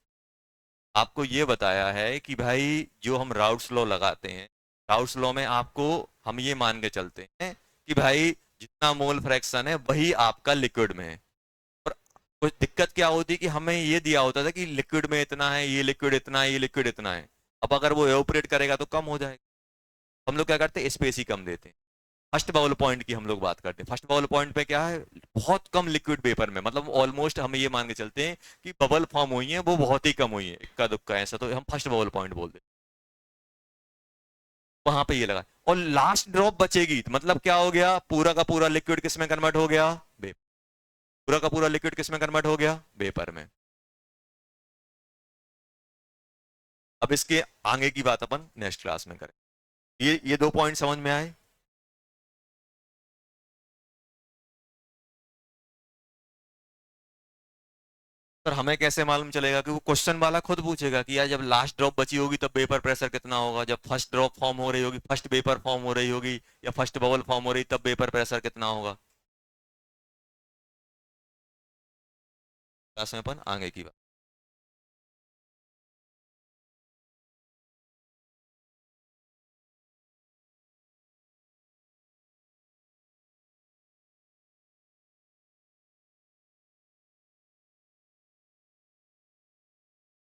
आपको ये बताया है कि भाई जो हम राउट्स लॉ लगाते हैं, राउट्स लॉ में आपको हम ये मान के चलते हैं कि भाई जितना मोल फ्रैक्शन है वही आपका लिक्विड में है। और कुछ दिक्कत क्या होती है कि हमें ये दिया होता था कि लिक्विड में इतना है, ये लिक्विड इतना है, ये लिक्विड इतना है। अब अगर वो एवोपरेट करेगा तो कम हो जाएगा। हम लोग क्या करते हैं, स्पेस ही कम देते हैं। फर्स्ट बाउल पॉइंट की हम लोग बात करते हैं। फर्स्ट बाउल पॉइंट पे क्या है, बहुत कम लिक्विड वेपर में, मतलब ऑलमोस्ट हम ये मान के चलते हैं कि बबल फॉर्म हुई है वो बहुत ही कम हुई है, इक्का दुक्का ऐसा, तो हम फर्स्ट बाउल पॉइंट बोलते हैं। वहां पे ये लगा, और लास्ट ड्रॉप बचेगी तो मतलब क्या हो गया, पूरा का पूरा लिक्विड किस में कन्वर्ट हो गया, वेपर। पूरा का पूरा लिक्विड किस में कन्वर्ट हो गया, वेपर में। अब इसके आगे की बात अपन नेक्स्ट क्लास में करें। ये दो पॉइंट समझ में आए? सर हमें कैसे मालूम चलेगा कि वो क्वेश्चन वाला खुद पूछेगा कि यार जब लास्ट ड्रॉप बची होगी तब वेपर प्रेशर कितना होगा, जब फर्स्ट ड्रॉप फॉर्म हो रही होगी, फर्स्ट वेपर फॉर्म हो रही होगी, या फर्स्ट बबल फॉर्म हो रही तब वेपर प्रेशर कितना होगा। क्लास में अपन आगे की बात